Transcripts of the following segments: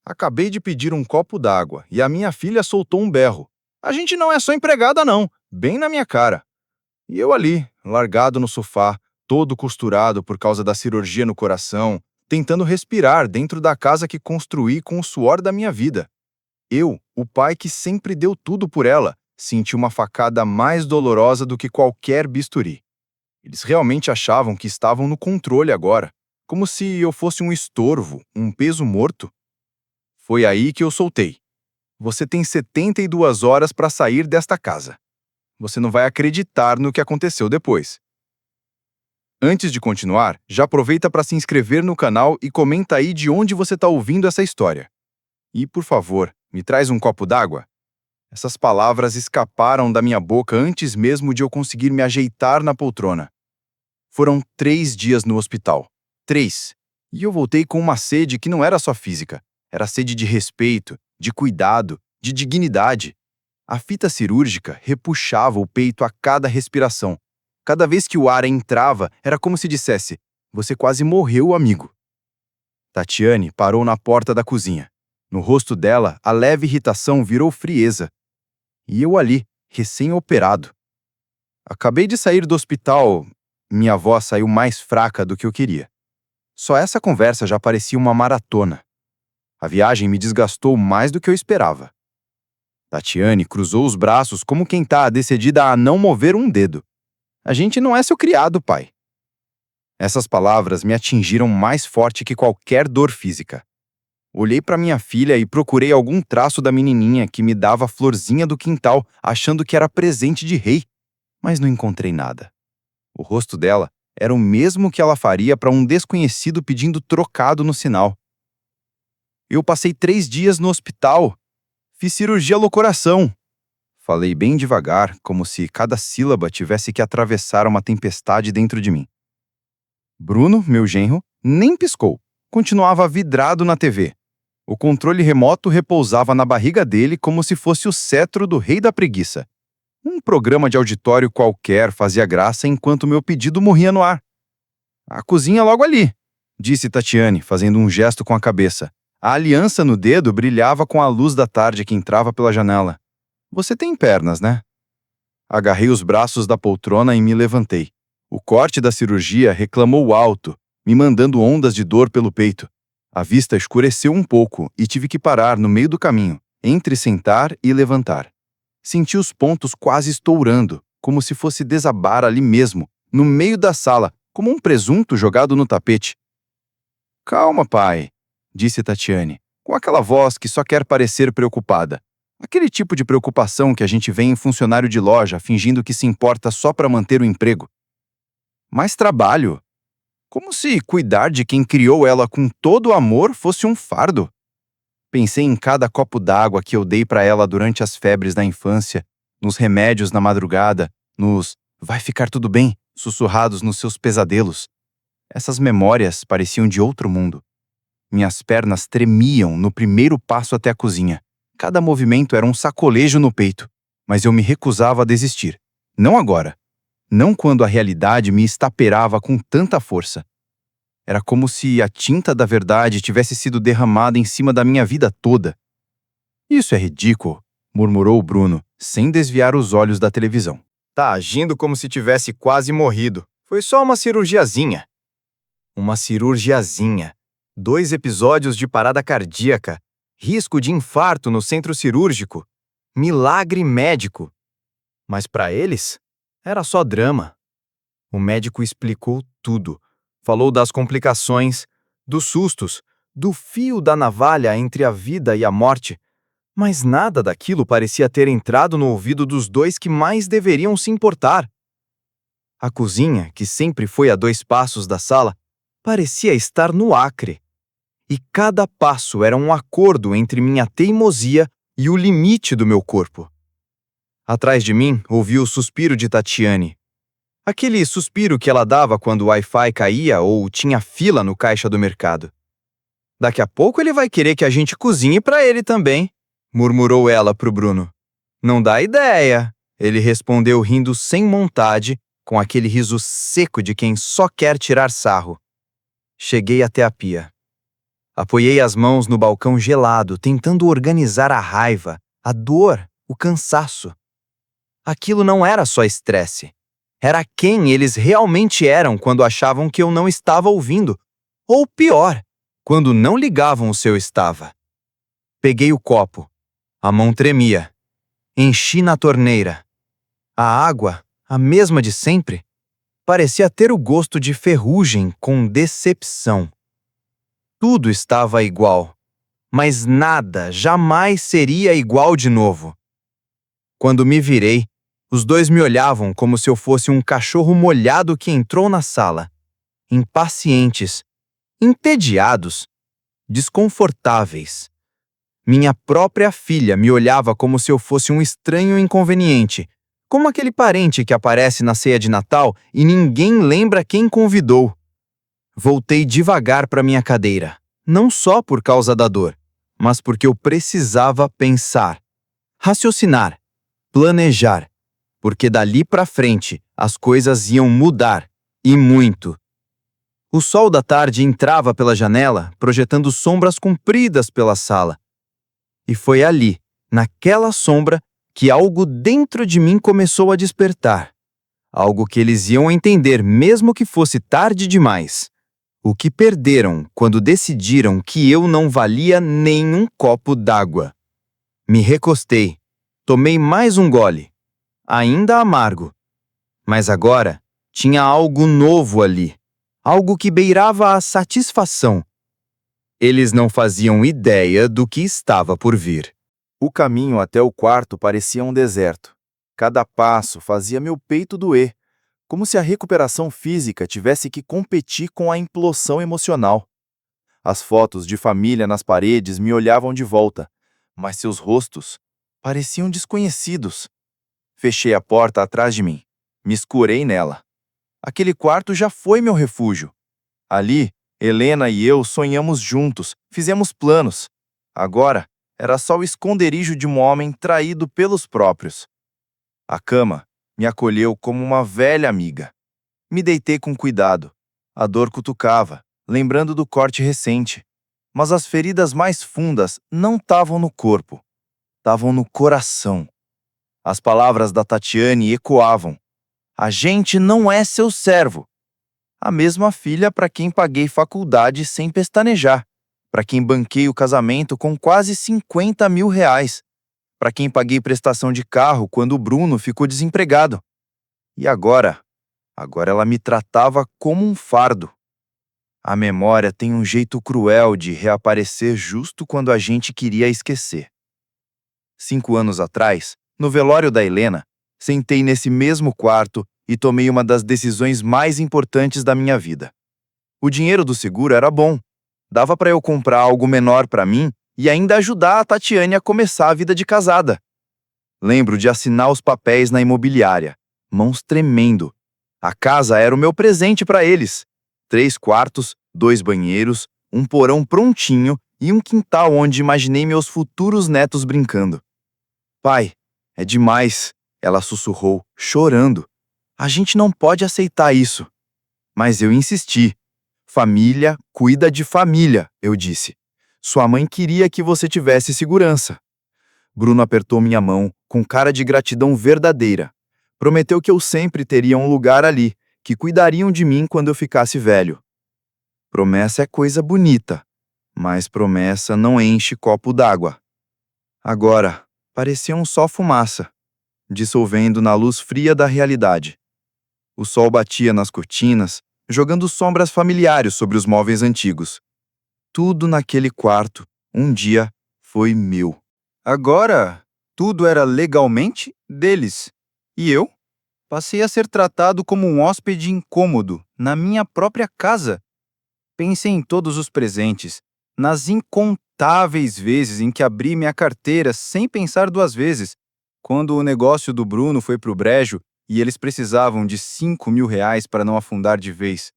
Acabei de pedir um copo d'água e a minha filha soltou um berro. A gente não é só empregada, não, bem na minha cara. E eu ali, largado no sofá, todo costurado por causa da cirurgia no coração, tentando respirar dentro da casa que construí com o suor da minha vida. Eu, o pai que sempre deu tudo por ela, senti uma facada mais dolorosa do que qualquer bisturi. Eles realmente achavam que estavam no controle agora, como se eu fosse um estorvo, um peso morto. Foi aí que eu soltei. Você tem 72 horas para sair desta casa. Você não vai acreditar no que aconteceu depois. Antes de continuar, já aproveita para se inscrever no canal e comenta aí de onde você está ouvindo essa história. E, por favor, me traz um copo d'água? Essas palavras escaparam da minha boca antes mesmo de eu conseguir me ajeitar na poltrona. Foram 3 dias no hospital. 3. E eu voltei com uma sede que não era só física. Era sede de respeito, de cuidado, de dignidade. A fita cirúrgica repuxava o peito a cada respiração. Cada vez que o ar entrava, era como se dissesse: "Você quase morreu, amigo." Tatiane parou na porta da cozinha. No rosto dela, a leve irritação virou frieza. E eu ali, recém-operado. Acabei de sair do hospital. Minha voz saiu mais fraca do que eu queria. Só essa conversa já parecia uma maratona. A viagem me desgastou mais do que eu esperava. Tatiane cruzou os braços como quem está decidida a não mover um dedo. A gente não é seu criado, pai. Essas palavras me atingiram mais forte que qualquer dor física. Olhei para minha filha e procurei algum traço da menininha que me dava a florzinha do quintal, achando que era presente de rei, mas não encontrei nada. O rosto dela era o mesmo que ela faria para um desconhecido pedindo trocado no sinal. Eu passei 3 dias no hospital. Fiz cirurgia no coração. Falei bem devagar, como se cada sílaba tivesse que atravessar uma tempestade dentro de mim. Bruno, meu genro, nem piscou. Continuava vidrado na TV. O controle remoto repousava na barriga dele como se fosse o cetro do rei da preguiça. Um programa de auditório qualquer fazia graça enquanto meu pedido morria no ar. "A cozinha logo ali", disse Tatiane, fazendo um gesto com a cabeça. A aliança no dedo brilhava com a luz da tarde que entrava pela janela. "Você tem pernas, né?" Agarrei os braços da poltrona e me levantei. O corte da cirurgia reclamou alto, me mandando ondas de dor pelo peito. A vista escureceu um pouco e tive que parar no meio do caminho, entre sentar e levantar. Senti os pontos quase estourando, como se fosse desabar ali mesmo, no meio da sala, como um presunto jogado no tapete. "Calma, pai", disse Tatiane, com aquela voz que só quer parecer preocupada. Aquele tipo de preocupação que a gente vê em funcionário de loja fingindo que se importa só para manter o emprego. "Mais trabalho? Como se cuidar de quem criou ela com todo o amor fosse um fardo." Pensei em cada copo d'água que eu dei para ela durante as febres da infância, nos remédios na madrugada, nos "vai ficar tudo bem" sussurrados nos seus pesadelos. Essas memórias pareciam de outro mundo. Minhas pernas tremiam no primeiro passo até a cozinha. Cada movimento era um sacolejo no peito, mas eu me recusava a desistir. Não agora. Não quando a realidade me estapeava com tanta força. Era como se a tinta da verdade tivesse sido derramada em cima da minha vida toda. "Isso é ridículo", murmurou o Bruno, sem desviar os olhos da televisão. "Tá agindo como se tivesse quase morrido. Foi só uma cirurgiazinha." Uma cirurgiazinha. 2 episódios de parada cardíaca. Risco de infarto no centro cirúrgico. Milagre médico. Mas para eles, era só drama. O médico explicou tudo. Falou das complicações, dos sustos, do fio da navalha entre a vida e a morte. Mas nada daquilo parecia ter entrado no ouvido dos dois que mais deveriam se importar. A cozinha, que sempre foi a 2 passos da sala, parecia estar no Acre. E cada passo era um acordo entre minha teimosia e o limite do meu corpo. Atrás de mim, ouvi o suspiro de Tatiane. Aquele suspiro que ela dava quando o Wi-Fi caía ou tinha fila no caixa do mercado. "Daqui a pouco ele vai querer que a gente cozinhe para ele também", murmurou ela pro Bruno. "Não dá ideia", ele respondeu rindo sem vontade, com aquele riso seco de quem só quer tirar sarro. Cheguei até a pia. Apoiei as mãos no balcão gelado, tentando organizar a raiva, a dor, o cansaço. Aquilo não era só estresse. Era quem eles realmente eram quando achavam que eu não estava ouvindo. Ou pior, quando não ligavam o seu estava. Peguei o copo. A mão tremia. Enchi na torneira. A água, a mesma de sempre, parecia ter o gosto de ferrugem com decepção. Tudo estava igual, mas nada jamais seria igual de novo. Quando me virei, os dois me olhavam como se eu fosse um cachorro molhado que entrou na sala, impacientes, entediados, desconfortáveis. Minha própria filha me olhava como se eu fosse um estranho inconveniente, como aquele parente que aparece na ceia de Natal e ninguém lembra quem convidou. Voltei devagar para minha cadeira, não só por causa da dor, mas porque eu precisava pensar, raciocinar, planejar, porque dali para frente as coisas iam mudar, e muito. O sol da tarde entrava pela janela, projetando sombras compridas pela sala. E foi ali, naquela sombra, que algo dentro de mim começou a despertar. Algo que eles iam entender mesmo que fosse tarde demais. O que perderam quando decidiram que eu não valia nem um copo d'água. Me recostei. Tomei mais um gole. Ainda amargo. Mas agora tinha algo novo ali. Algo que beirava a satisfação. Eles não faziam ideia do que estava por vir. O caminho até o quarto parecia um deserto. Cada passo fazia meu peito doer, como se a recuperação física tivesse que competir com a implosão emocional. As fotos de família nas paredes me olhavam de volta, mas seus rostos pareciam desconhecidos. Fechei a porta atrás de mim. Me escurei nela. Aquele quarto já foi meu refúgio. Ali, Helena e eu sonhamos juntos, fizemos planos. Agora, era só o esconderijo de um homem traído pelos próprios. A cama me acolheu como uma velha amiga. Me deitei com cuidado. A dor cutucava, lembrando do corte recente. Mas as feridas mais fundas não estavam no corpo, estavam no coração. As palavras da Tatiane ecoavam. A gente não é seu servo. A mesma filha para quem paguei faculdade sem pestanejar, para quem banquei o casamento com quase 50 mil reais, para quem paguei prestação de carro quando o Bruno ficou desempregado. E agora ela me tratava como um fardo. A memória tem um jeito cruel de reaparecer justo quando a gente queria esquecer. 5 anos atrás, no velório da Helena, sentei nesse mesmo quarto e tomei uma das decisões mais importantes da minha vida. O dinheiro do seguro era bom. Dava para eu comprar algo menor para mim e ainda ajudar a Tatiane a começar a vida de casada. Lembro de assinar os papéis na imobiliária, mãos tremendo. A casa era o meu presente para eles. 3 quartos, 2 banheiros, um porão prontinho e um quintal onde imaginei meus futuros netos brincando. Pai, é demais, ela sussurrou, chorando. A gente não pode aceitar isso. Mas eu insisti. Família cuida de família, eu disse. Sua mãe queria que você tivesse segurança. Bruno apertou minha mão, com cara de gratidão verdadeira. Prometeu que eu sempre teria um lugar ali, que cuidariam de mim quando eu ficasse velho. Promessa é coisa bonita, mas promessa não enche copo d'água. Agora, pareciam só fumaça, dissolvendo na luz fria da realidade. O sol batia nas cortinas, jogando sombras familiares sobre os móveis antigos. Tudo naquele quarto, um dia, foi meu. Agora, tudo era legalmente deles. E eu? Passei a ser tratado como um hóspede incômodo na minha própria casa. Pensei em todos os presentes, nas incontáveis vezes em que abri minha carteira sem pensar 2 vezes, quando o negócio do Bruno foi pro brejo e eles precisavam de 5 mil reais para não afundar de vez.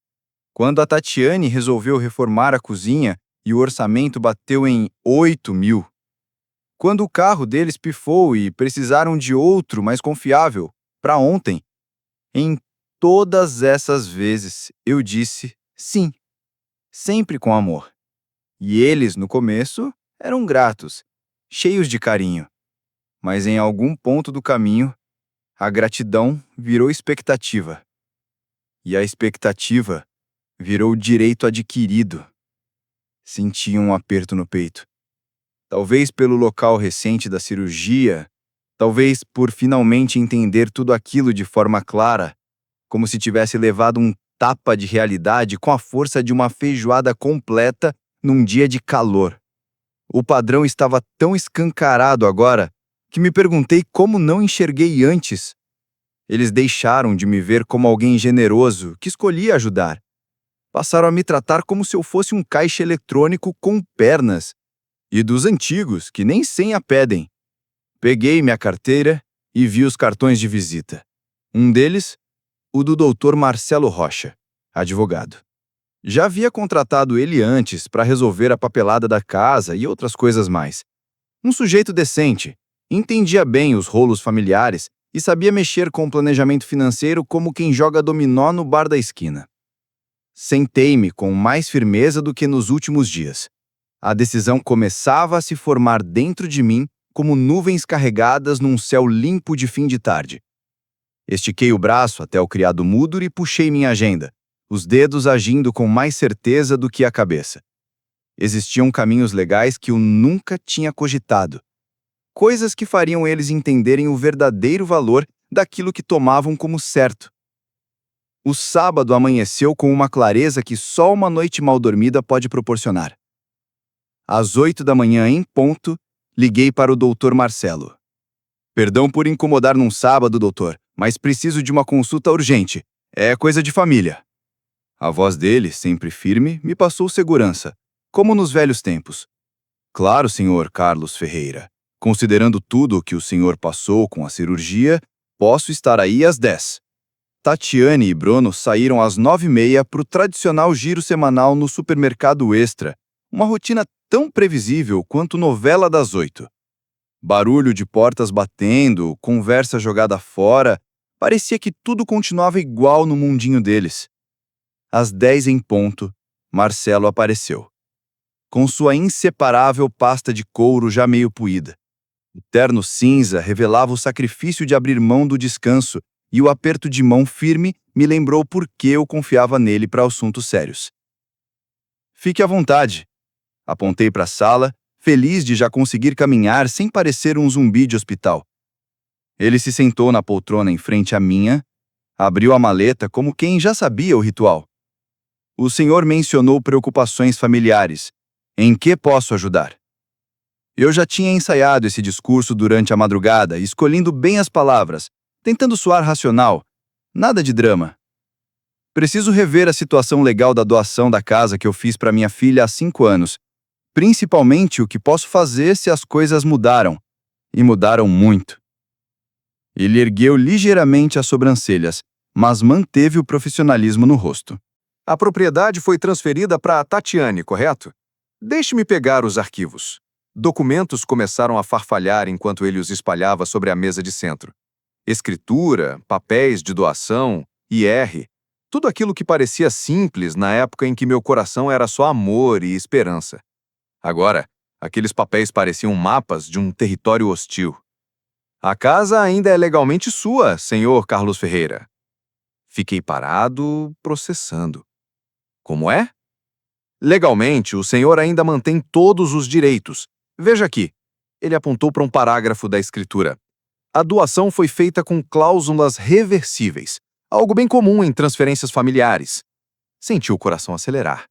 Quando a Tatiane resolveu reformar a cozinha e o orçamento bateu em 8 mil. Quando o carro deles pifou e precisaram de outro mais confiável, para ontem. Em todas essas vezes, eu disse sim, sempre com amor. E eles, no começo, eram gratos, cheios de carinho. Mas em algum ponto do caminho, a gratidão virou expectativa. E a expectativa virou direito adquirido. Senti um aperto no peito. Talvez pelo local recente da cirurgia, talvez por finalmente entender tudo aquilo de forma clara, como se tivesse levado um tapa de realidade com a força de uma feijoada completa num dia de calor. O padrão estava tão escancarado agora que me perguntei como não enxerguei antes. Eles deixaram de me ver como alguém generoso que escolhia ajudar. Passaram a me tratar como se eu fosse um caixa eletrônico com pernas. E dos antigos, que nem senha pedem. Peguei minha carteira e vi os cartões de visita. Um deles, o do Dr. Marcelo Rocha, advogado. Já havia contratado ele antes para resolver a papelada da casa e outras coisas mais. Um sujeito decente, entendia bem os rolos familiares e sabia mexer com o planejamento financeiro como quem joga dominó no bar da esquina. Sentei-me com mais firmeza do que nos últimos dias. A decisão começava a se formar dentro de mim como nuvens carregadas num céu limpo de fim de tarde. Estiquei o braço até o criado mudo e puxei minha agenda, os dedos agindo com mais certeza do que a cabeça. Existiam caminhos legais que eu nunca tinha cogitado. Coisas que fariam eles entenderem o verdadeiro valor daquilo que tomavam como certo. O sábado amanheceu com uma clareza que só uma noite mal dormida pode proporcionar. Às 8 da manhã em ponto, liguei para o Dr. Marcelo. Perdão por incomodar num sábado, doutor, mas preciso de uma consulta urgente. É coisa de família. A voz dele, sempre firme, me passou segurança, como nos velhos tempos. Claro, senhor Carlos Ferreira. Considerando tudo o que o senhor passou com a cirurgia, posso estar aí às 10. Tatiane e Bruno saíram às 9h30 para o tradicional giro semanal no supermercado Extra, uma rotina tão previsível quanto novela das 8. Barulho de portas batendo, conversa jogada fora, parecia que tudo continuava igual no mundinho deles. Às 10 em ponto, Marcelo apareceu. Com sua inseparável pasta de couro já meio puída. O terno cinza revelava o sacrifício de abrir mão do descanso e o aperto de mão firme me lembrou por que eu confiava nele para assuntos sérios. Fique à vontade. Apontei para a sala, feliz de já conseguir caminhar sem parecer um zumbi de hospital. Ele se sentou na poltrona em frente à minha, abriu a maleta como quem já sabia o ritual. O senhor mencionou preocupações familiares. Em que posso ajudar? Eu já tinha ensaiado esse discurso durante a madrugada, escolhendo bem as palavras, tentando soar racional. Nada de drama. Preciso rever a situação legal da doação da casa que eu fiz para minha filha há 5 anos. Principalmente o que posso fazer se as coisas mudaram. E mudaram muito. Ele ergueu ligeiramente as sobrancelhas, mas manteve o profissionalismo no rosto. A propriedade foi transferida para a Tatiane, correto? Deixe-me pegar os arquivos. Documentos começaram a farfalhar enquanto ele os espalhava sobre a mesa de centro. Escritura, papéis de doação, IR, tudo aquilo que parecia simples na época em que meu coração era só amor e esperança. Agora, aqueles papéis pareciam mapas de um território hostil. A casa ainda é legalmente sua, senhor Carlos Ferreira. Fiquei parado, processando. Como é? Legalmente, o senhor ainda mantém todos os direitos. Veja aqui. Ele apontou para um parágrafo da escritura. A doação foi feita com cláusulas reversíveis, algo bem comum em transferências familiares. Senti o coração acelerar.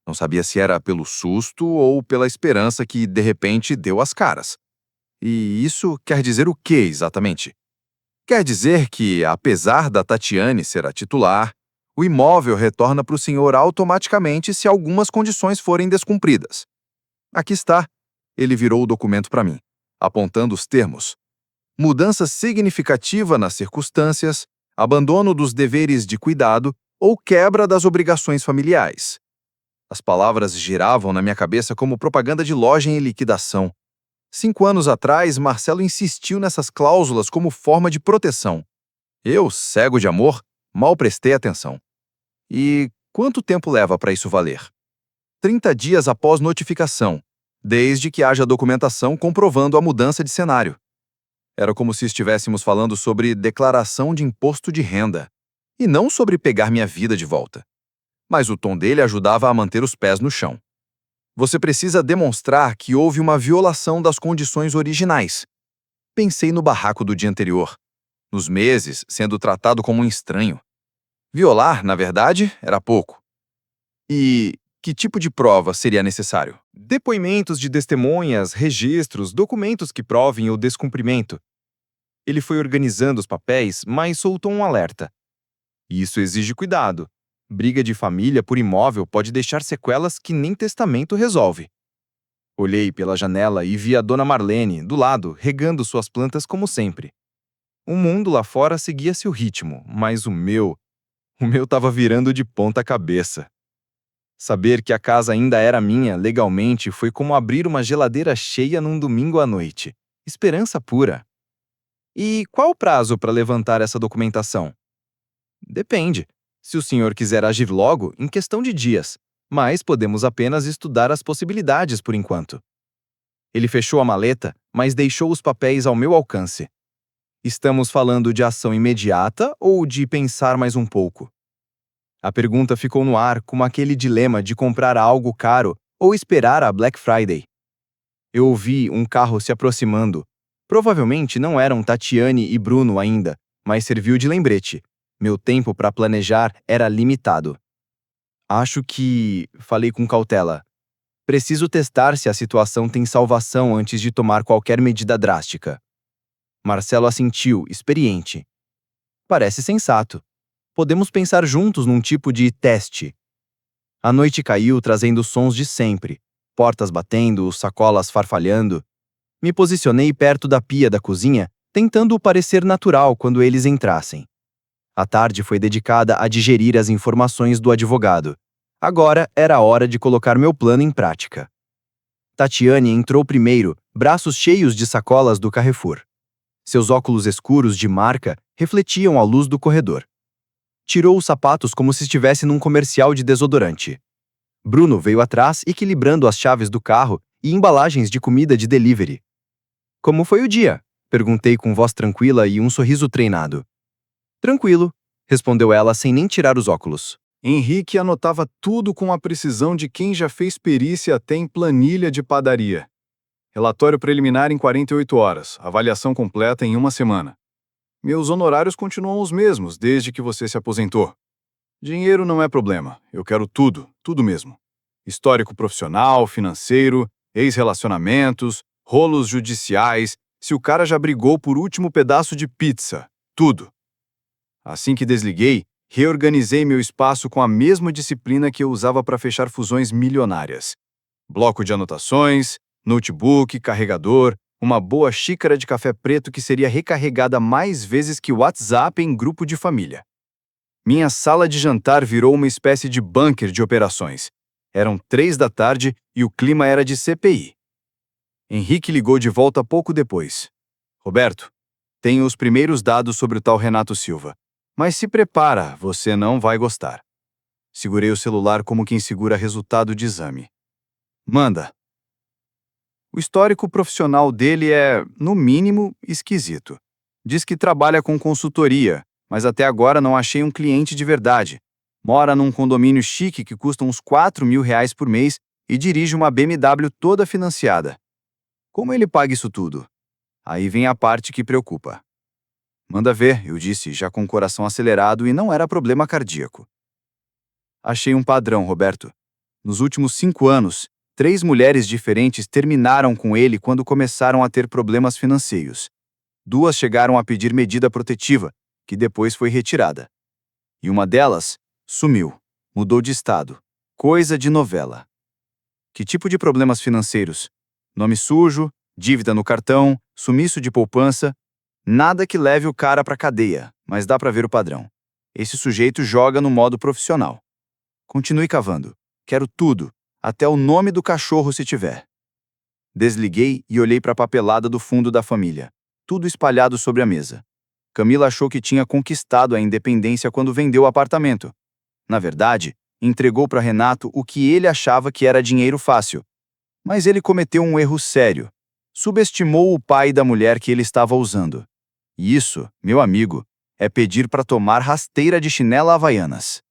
Não sabia se era pelo susto ou pela esperança que, de repente, deu as caras. E isso quer dizer o que exatamente? Quer dizer que, apesar da Tatiane ser a titular, o imóvel retorna para o senhor automaticamente se algumas condições forem descumpridas. Aqui está. Ele virou o documento para mim, apontando os termos. Mudança significativa nas circunstâncias, abandono dos deveres de cuidado ou quebra das obrigações familiares. As palavras giravam na minha cabeça como propaganda de loja em liquidação. 5 anos atrás, Marcelo insistiu nessas cláusulas como forma de proteção. Eu, cego de amor, mal prestei atenção. E quanto tempo leva para isso valer? 30 dias após notificação, desde que haja documentação comprovando a mudança de cenário. Era como se estivéssemos falando sobre declaração de imposto de renda, e não sobre pegar minha vida de volta. Mas o tom dele ajudava a manter os pés no chão. Você precisa demonstrar que houve uma violação das condições originais. Pensei no barraco do dia anterior, nos meses sendo tratado como um estranho. Violar, na verdade, era pouco. E que tipo de prova seria necessário? Depoimentos de testemunhas, registros, documentos que provem o descumprimento. Ele foi organizando os papéis, mas soltou um alerta. Isso exige cuidado. Briga de família por imóvel pode deixar sequelas que nem testamento resolve. Olhei pela janela e vi a dona Marlene, do lado, regando suas plantas como sempre. O mundo lá fora seguia seu ritmo, mas o meu estava virando de ponta cabeça. Saber que a casa ainda era minha legalmente foi como abrir uma geladeira cheia num domingo à noite. Esperança pura. E qual o prazo para levantar essa documentação? Depende. Se o senhor quiser agir logo, em questão de dias, mas podemos apenas estudar as possibilidades por enquanto. Ele fechou a maleta, mas deixou os papéis ao meu alcance. Estamos falando de ação imediata ou de pensar mais um pouco? A pergunta ficou no ar como aquele dilema de comprar algo caro ou esperar a Black Friday. Eu ouvi um carro se aproximando. Provavelmente não eram Tatiane e Bruno ainda, mas serviu de lembrete. Meu tempo para planejar era limitado. Acho que... falei com cautela. Preciso testar se a situação tem salvação antes de tomar qualquer medida drástica. Marcelo assentiu, experiente. Parece sensato. Podemos pensar juntos num tipo de teste. A noite caiu trazendo sons de sempre. Portas batendo, sacolas farfalhando. Me posicionei perto da pia da cozinha, tentando parecer natural quando eles entrassem. A tarde foi dedicada a digerir as informações do advogado. Agora era a hora de colocar meu plano em prática. Tatiane entrou primeiro, braços cheios de sacolas do Carrefour. Seus óculos escuros de marca refletiam a luz do corredor. Tirou os sapatos como se estivesse num comercial de desodorante. Bruno veio atrás, equilibrando as chaves do carro e embalagens de comida de delivery. Como foi o dia? Perguntei com voz tranquila e um sorriso treinado. Tranquilo, respondeu ela sem nem tirar os óculos. Henrique anotava tudo com a precisão de quem já fez perícia até em planilha de padaria. Relatório preliminar em 48 horas, avaliação completa em 1 semana. Meus honorários continuam os mesmos desde que você se aposentou. Dinheiro não é problema, eu quero tudo, tudo mesmo. Histórico profissional, financeiro, ex-relacionamentos, rolos judiciais, se o cara já brigou por último pedaço de pizza, tudo. Assim que desliguei, reorganizei meu espaço com a mesma disciplina que eu usava para fechar fusões milionárias. Bloco de anotações, notebook, carregador, uma boa xícara de café preto que seria recarregada mais vezes que o WhatsApp em grupo de família. Minha sala de jantar virou uma espécie de bunker de operações. Eram 3 da tarde e o clima era de CPI. Henrique ligou de volta pouco depois. Roberto, tenho os primeiros dados sobre o tal Renato Silva. Mas se prepara, você não vai gostar. Segurei o celular como quem segura resultado de exame. Manda. O histórico profissional dele é, no mínimo, esquisito. Diz que trabalha com consultoria, mas até agora não achei um cliente de verdade. Mora num condomínio chique que custa uns R$ 4.000 por mês e dirige uma BMW toda financiada. Como ele paga isso tudo? Aí vem a parte que preocupa. Manda ver, eu disse, já com o coração acelerado e não era problema cardíaco. Achei um padrão, Roberto. Nos últimos 5 anos, 3 mulheres diferentes terminaram com ele quando começaram a ter problemas financeiros. 2 chegaram a pedir medida protetiva, que depois foi retirada. E uma delas sumiu, mudou de estado. Coisa de novela. Que tipo de problemas financeiros? Nome sujo, dívida no cartão, sumiço de poupança. Nada que leve o cara pra cadeia, mas dá pra ver o padrão. Esse sujeito joga no modo profissional. Continue cavando. Quero tudo, até o nome do cachorro se tiver. Desliguei e olhei para a papelada do fundo da família. Tudo espalhado sobre a mesa. Camila achou que tinha conquistado a independência quando vendeu o apartamento. Na verdade, Entregou para Renato o que ele achava que era dinheiro fácil. Mas ele cometeu um erro sério. Subestimou o pai da mulher que ele estava usando. E isso, meu amigo, é pedir para tomar rasteira de chinela havaianas.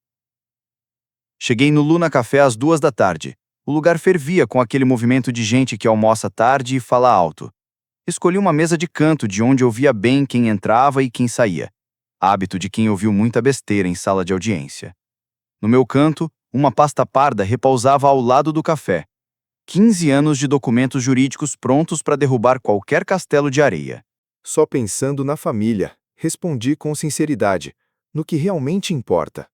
Cheguei no Luna Café às 2 da tarde. O lugar fervia com aquele movimento de gente que almoça tarde e fala alto. Escolhi uma mesa de canto de onde eu via bem quem entrava e quem saía. Hábito de quem ouviu muita besteira em sala de audiência. No meu canto, uma pasta parda repousava ao lado do café. 15 anos de documentos jurídicos prontos para derrubar qualquer castelo de areia. Só pensando na família, respondi com sinceridade, no que realmente importa.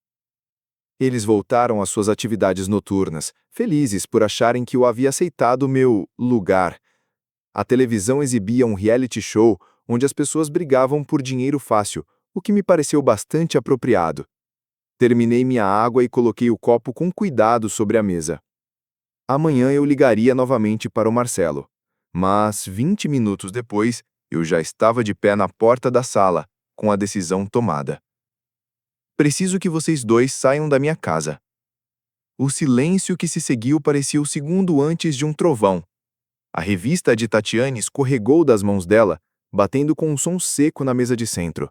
Eles voltaram às suas atividades noturnas, felizes por acharem que eu havia aceitado meu lugar. A televisão exibia um reality show onde as pessoas brigavam por dinheiro fácil, o que me pareceu bastante apropriado. Terminei minha água e coloquei o copo com cuidado sobre a mesa. Amanhã eu ligaria novamente para o Marcelo. Mas, 20 minutos depois, eu já estava de pé na porta da sala, com a decisão tomada. Preciso que vocês dois saiam da minha casa. O silêncio que se seguiu parecia o segundo antes de um trovão. A revista de Tatiane escorregou das mãos dela, batendo com um som seco na mesa de centro.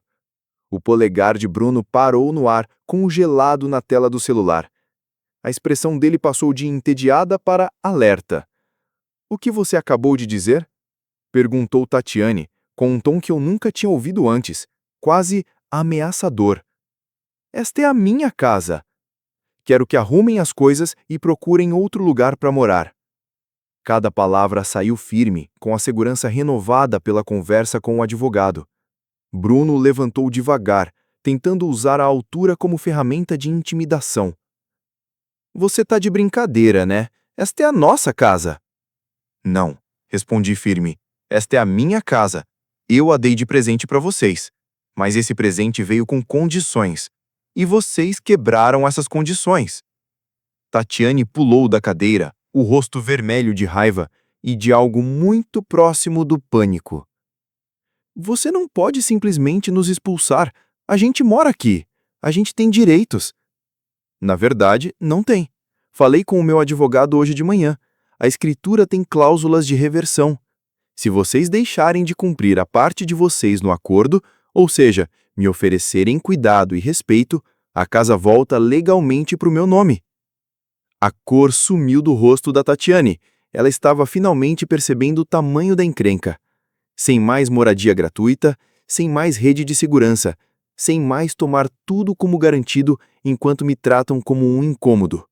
O polegar de Bruno parou no ar, congelado na tela do celular. A expressão dele passou de entediada para alerta. "O que você acabou de dizer?" perguntou Tatiane, com um tom que eu nunca tinha ouvido antes, quase ameaçador. "Esta é a minha casa. Quero que arrumem as coisas e procurem outro lugar para morar." Cada palavra saiu firme, com a segurança renovada pela conversa com o advogado. Bruno levantou devagar, tentando usar a altura como ferramenta de intimidação. "Você tá de brincadeira, né? Esta é a nossa casa." "Não", respondi firme. "Esta é a minha casa. Eu a dei de presente para vocês. Mas esse presente veio com condições. E vocês quebraram essas condições." Tatiane pulou da cadeira, o rosto vermelho de raiva e de algo muito próximo do pânico. "Você não pode simplesmente nos expulsar. A gente mora aqui. A gente tem direitos." "Na verdade, não tem. Falei com o meu advogado hoje de manhã. A escritura tem cláusulas de reversão. Se vocês deixarem de cumprir a parte de vocês no acordo, ou seja, me oferecerem cuidado e respeito, a casa volta legalmente para o meu nome." A cor sumiu do rosto da Tatiane. Ela estava finalmente percebendo o tamanho da encrenca. Sem mais moradia gratuita, sem mais rede de segurança, sem mais tomar tudo como garantido enquanto me tratam como um incômodo.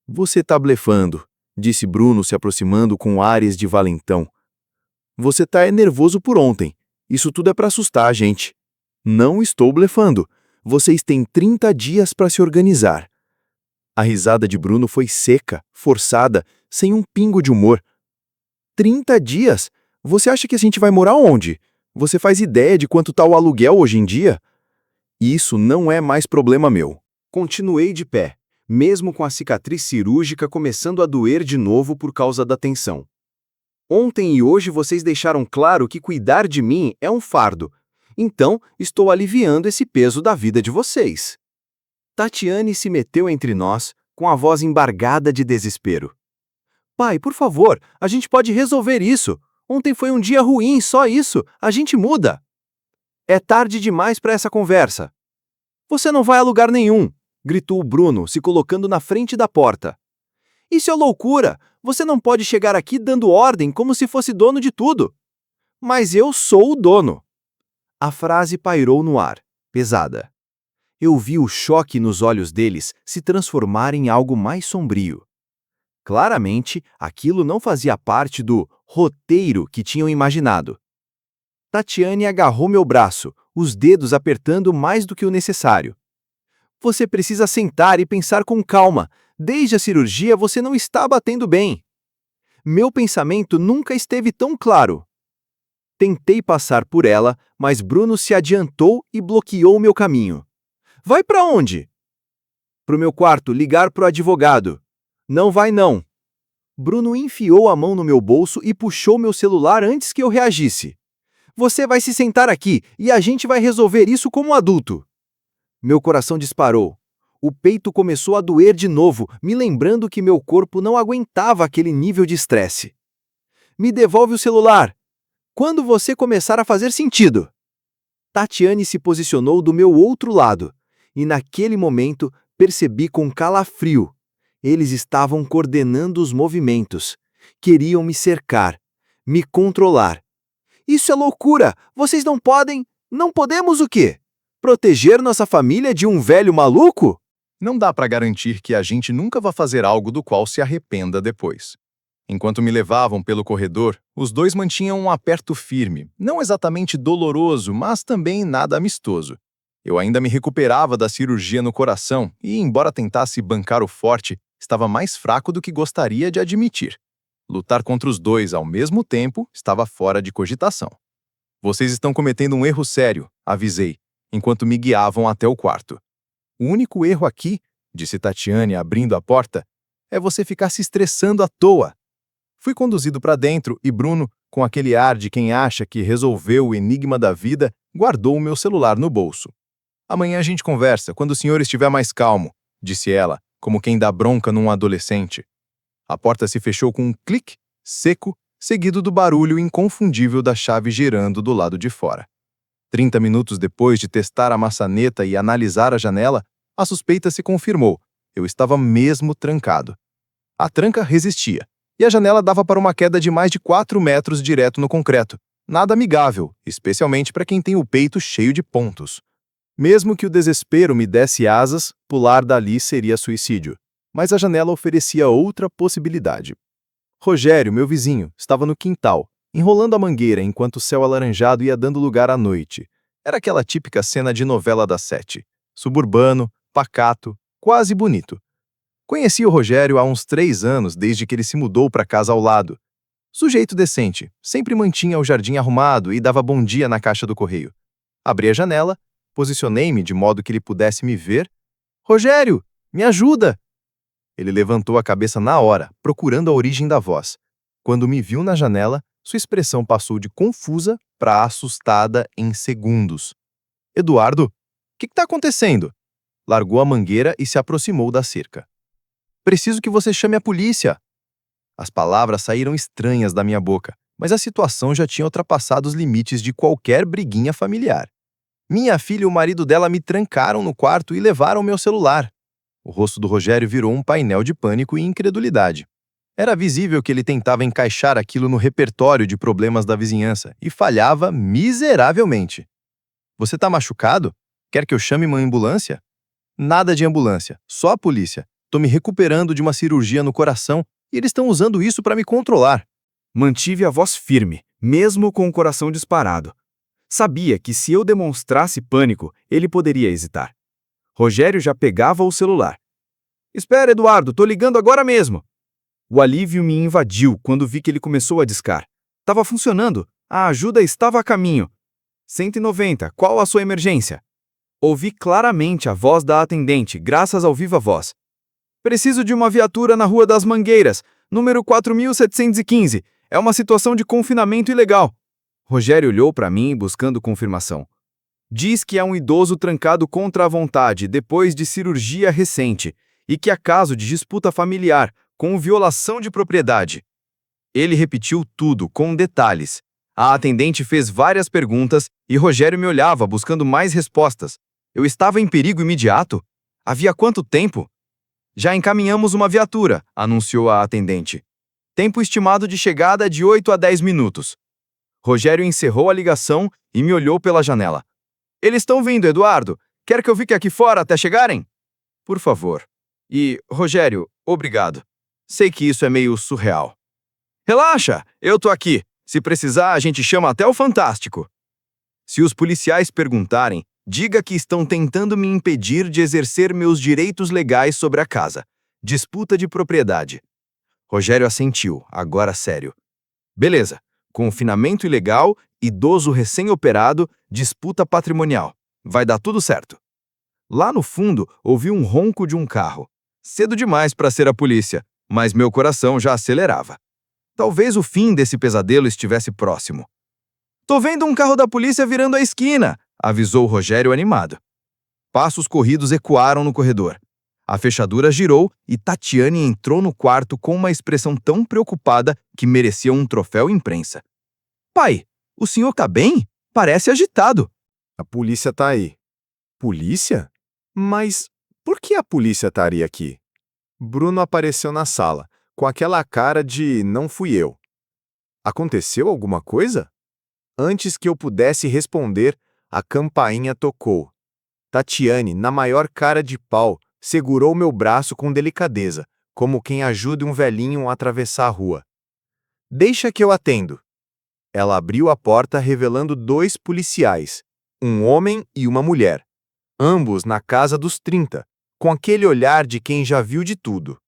"Você tá blefando", disse Bruno se aproximando com ares de valentão. "Você tá nervoso por ontem. Isso tudo é para assustar a gente." "Não estou blefando. Vocês têm 30 dias para se organizar." A risada de Bruno foi seca, forçada, sem um pingo de humor. 30 dias? Você acha que a gente vai morar onde? Você faz ideia de quanto tá o aluguel hoje em dia? Isso não é mais problema meu. Continuei de pé, mesmo com a cicatriz cirúrgica começando a doer de novo por causa da tensão. Ontem e hoje vocês deixaram claro que cuidar de mim é um fardo. Então, estou aliviando esse peso da vida de vocês. Tatiane se meteu entre nós, com a voz embargada de desespero. "Pai, por favor, a gente pode resolver isso. Ontem foi um dia ruim, só isso. A gente muda." "É tarde demais para essa conversa." "Você não vai a lugar nenhum", gritou Bruno, se colocando na frente da porta. "Isso é loucura. Você não pode chegar aqui dando ordem como se fosse dono de tudo." "Mas eu sou o dono." A frase pairou no ar, pesada. Eu vi o choque nos olhos deles se transformar em algo mais sombrio. Claramente, aquilo não fazia parte do roteiro que tinham imaginado. Tatiane agarrou meu braço, os dedos apertando mais do que o necessário. "Você precisa sentar e pensar com calma. Desde a cirurgia você não está batendo bem." Meu pensamento nunca esteve tão claro. Tentei passar por ela, mas Bruno se adiantou e bloqueou meu caminho. "Vai para onde?" "Pro meu quarto, ligar pro advogado." "Não vai não." Bruno enfiou a mão no meu bolso e puxou meu celular antes que eu reagisse. "Você vai se sentar aqui e a gente vai resolver isso como adulto." Meu coração disparou. O peito começou a doer de novo, me lembrando que meu corpo não aguentava aquele nível de estresse. Me devolve o celular. Quando você começar a fazer sentido. Tatiane se posicionou do meu outro lado, e naquele momento percebi com calafrio. Eles estavam coordenando os movimentos. Queriam me cercar, me controlar. Isso é loucura! Vocês não podem... Não podemos o quê? Proteger nossa família de um velho maluco? Não dá para garantir que a gente nunca vá fazer algo do qual se arrependa depois. Enquanto me levavam pelo corredor, os dois mantinham um aperto firme, não exatamente doloroso, mas também nada amistoso. Eu ainda me recuperava da cirurgia no coração e, embora tentasse bancar o forte, estava mais fraco do que gostaria de admitir. Lutar contra os dois ao mesmo tempo estava fora de cogitação. Vocês estão cometendo um erro sério, avisei, enquanto me guiavam até o quarto. O único erro aqui, disse Tatiane abrindo a porta, é você ficar se estressando à toa. Fui conduzido para dentro e Bruno, com aquele ar de quem acha que resolveu o enigma da vida, guardou o meu celular no bolso. Amanhã a gente conversa, quando o senhor estiver mais calmo, disse ela, como quem dá bronca num adolescente. A porta se fechou com um clique seco, seguido do barulho inconfundível da chave girando do lado de fora. 30 minutos depois de testar a maçaneta e analisar a janela, a suspeita se confirmou. Eu estava mesmo trancado. A tranca resistia, e a janela dava para uma queda de mais de 4 metros direto no concreto. Nada amigável, especialmente para quem tem o peito cheio de pontos. Mesmo que o desespero me desse asas, pular dali seria suicídio. Mas a janela oferecia outra possibilidade. Rogério, meu vizinho, estava no quintal, enrolando a mangueira enquanto o céu alaranjado ia dando lugar à noite. Era aquela típica cena de novela das 7. Suburbano, pacato, quase bonito. Conheci o Rogério há uns 3 anos, desde que ele se mudou para a casa ao lado. Sujeito decente, sempre mantinha o jardim arrumado e dava bom dia na caixa do correio. Abri a janela, posicionei-me de modo que ele pudesse me ver. Rogério, me ajuda! Ele levantou a cabeça na hora, procurando a origem da voz. Quando me viu na janela, sua expressão passou de confusa para assustada em segundos. Eduardo, o que está acontecendo? Largou a mangueira e se aproximou da cerca. Preciso que você chame a polícia. As palavras saíram estranhas da minha boca, mas a situação já tinha ultrapassado os limites de qualquer briguinha familiar. Minha filha e o marido dela me trancaram no quarto e levaram meu celular. O rosto do Rogério virou um painel de pânico e incredulidade. Era visível que ele tentava encaixar aquilo no repertório de problemas da vizinhança e falhava miseravelmente. Você tá machucado? Quer que eu chame uma ambulância? Nada de ambulância, só a polícia. Tô me recuperando de uma cirurgia no coração e eles estão usando isso para me controlar. Mantive a voz firme, mesmo com o coração disparado. Sabia que se eu demonstrasse pânico, ele poderia hesitar. Rogério já pegava o celular. Espera, Eduardo, tô ligando agora mesmo. O alívio me invadiu quando vi que ele começou a discar. Tava funcionando. A ajuda estava a caminho. 190, qual a sua emergência? Ouvi claramente a voz da atendente, graças ao viva voz. Preciso de uma viatura na Rua das Mangueiras, número 4715. É uma situação de confinamento ilegal. Rogério olhou para mim buscando confirmação. Diz que é um idoso trancado contra a vontade depois de cirurgia recente e que há caso de disputa familiar com violação de propriedade. Ele repetiu tudo com detalhes. A atendente fez várias perguntas e Rogério me olhava buscando mais respostas. Eu estava em perigo imediato? Havia quanto tempo? Já encaminhamos uma viatura, anunciou a atendente. Tempo estimado de chegada de 8 a 10 minutos. Rogério encerrou a ligação e me olhou pela janela. Eles estão vindo, Eduardo. Quer que eu fique aqui fora até chegarem? Por favor. E, Rogério, obrigado. Sei que isso é meio surreal. Relaxa, eu tô aqui. Se precisar, a gente chama até o Fantástico. Se os policiais perguntarem, diga que estão tentando me impedir de exercer meus direitos legais sobre a casa. Disputa de propriedade. Rogério assentiu, agora sério. Beleza. Confinamento ilegal, idoso recém-operado, disputa patrimonial. Vai dar tudo certo. Lá no fundo, ouvi um ronco de um carro. Cedo demais para ser a polícia, mas meu coração já acelerava. Talvez o fim desse pesadelo estivesse próximo. Tô vendo um carro da polícia virando a esquina, avisou Rogério animado. Passos corridos ecoaram no corredor. A fechadura girou e Tatiane entrou no quarto com uma expressão tão preocupada que merecia um troféu imprensa. Pai, o senhor tá bem? Parece agitado. A polícia tá aí. Polícia? Mas por que a polícia estaria aqui? Bruno apareceu na sala, com aquela cara de não fui eu. Aconteceu alguma coisa? Antes que eu pudesse responder, a campainha tocou. Tatiane, na maior cara de pau, segurou meu braço com delicadeza, como quem ajuda um velhinho a atravessar a rua. Deixa que eu atendo. Ela abriu a porta revelando 2 policiais, um homem e uma mulher, ambos na casa dos 30, com aquele olhar de quem já viu de tudo.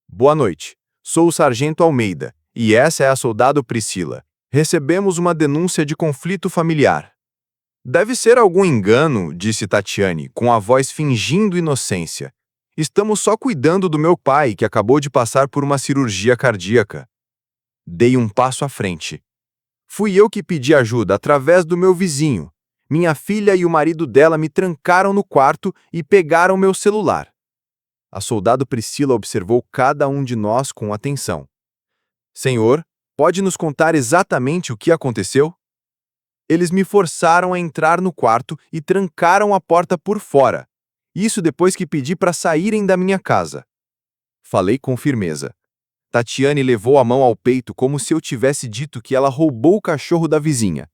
Boa noite, sou o Sargento Almeida, e essa é a soldado Priscila. Recebemos uma denúncia de conflito familiar. Deve ser algum engano, disse Tatiane, com a voz fingindo inocência. Estamos só cuidando do meu pai, que acabou de passar por uma cirurgia cardíaca. Dei um passo à frente. Fui eu que pedi ajuda através do meu vizinho. Minha filha e o marido dela me trancaram no quarto e pegaram meu celular. A soldado Priscila observou cada um de nós com atenção. Senhor, pode nos contar exatamente o que aconteceu? Eles me forçaram a entrar no quarto e trancaram a porta por fora. Isso depois que pedi para saírem da minha casa. Falei com firmeza. Tatiane levou a mão ao peito como se eu tivesse dito que ela roubou o cachorro da vizinha.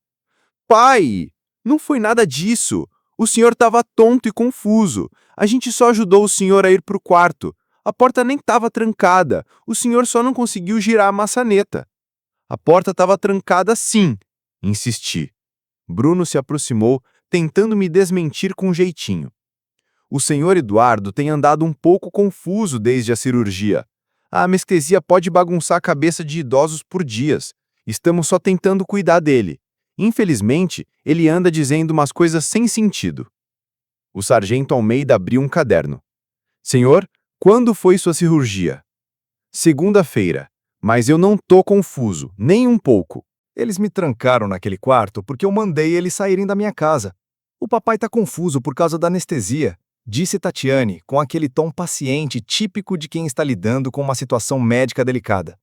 Pai, não foi nada disso. O senhor estava tonto e confuso. A gente só ajudou o senhor a ir para o quarto. A porta nem estava trancada. O senhor só não conseguiu girar a maçaneta. A porta estava trancada sim, insisti. Bruno se aproximou, tentando me desmentir com jeitinho. O senhor Eduardo tem andado um pouco confuso desde a cirurgia. A anestesia pode bagunçar a cabeça de idosos por dias. Estamos só tentando cuidar dele. Infelizmente, ele anda dizendo umas coisas sem sentido. O sargento Almeida abriu um caderno. Senhor, quando foi sua cirurgia? Segunda-feira. Mas eu não tô confuso, nem um pouco. Eles me trancaram naquele quarto porque eu mandei eles saírem da minha casa. O papai tá confuso por causa da anestesia, disse Tatiane, com aquele tom paciente típico de quem está lidando com uma situação médica delicada.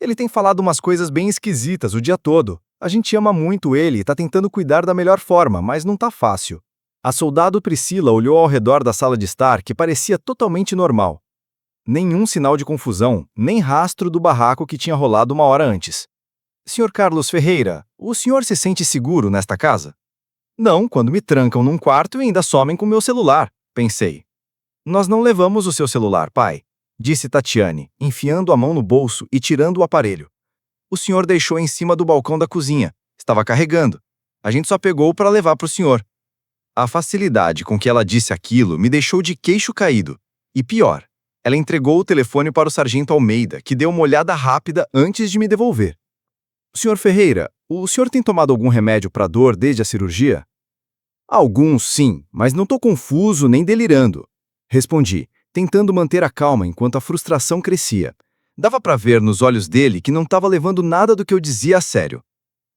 Ele tem falado umas coisas bem esquisitas o dia todo. A gente ama muito ele e tá tentando cuidar da melhor forma, mas não tá fácil. A soldado Priscila olhou ao redor da sala de estar, que parecia totalmente normal. Nenhum sinal de confusão, nem rastro do barraco que tinha rolado uma hora antes. Sr. Carlos Ferreira, o senhor se sente seguro nesta casa? Não, quando me trancam num quarto e ainda somem com meu celular, pensei. Nós não levamos o seu celular, pai, disse Tatiane, enfiando a mão no bolso e tirando o aparelho. O senhor deixou em cima do balcão da cozinha. Estava carregando. A gente só pegou para levar para o senhor. A facilidade com que ela disse aquilo me deixou de queixo caído. E pior, ela entregou o telefone para o sargento Almeida, que deu uma olhada rápida antes de me devolver. Sr. Ferreira, o senhor tem tomado algum remédio para dor desde a cirurgia? Alguns, sim, mas não estou confuso nem delirando. Respondi, tentando manter a calma enquanto a frustração crescia. Dava para ver nos olhos dele que não estava levando nada do que eu dizia a sério.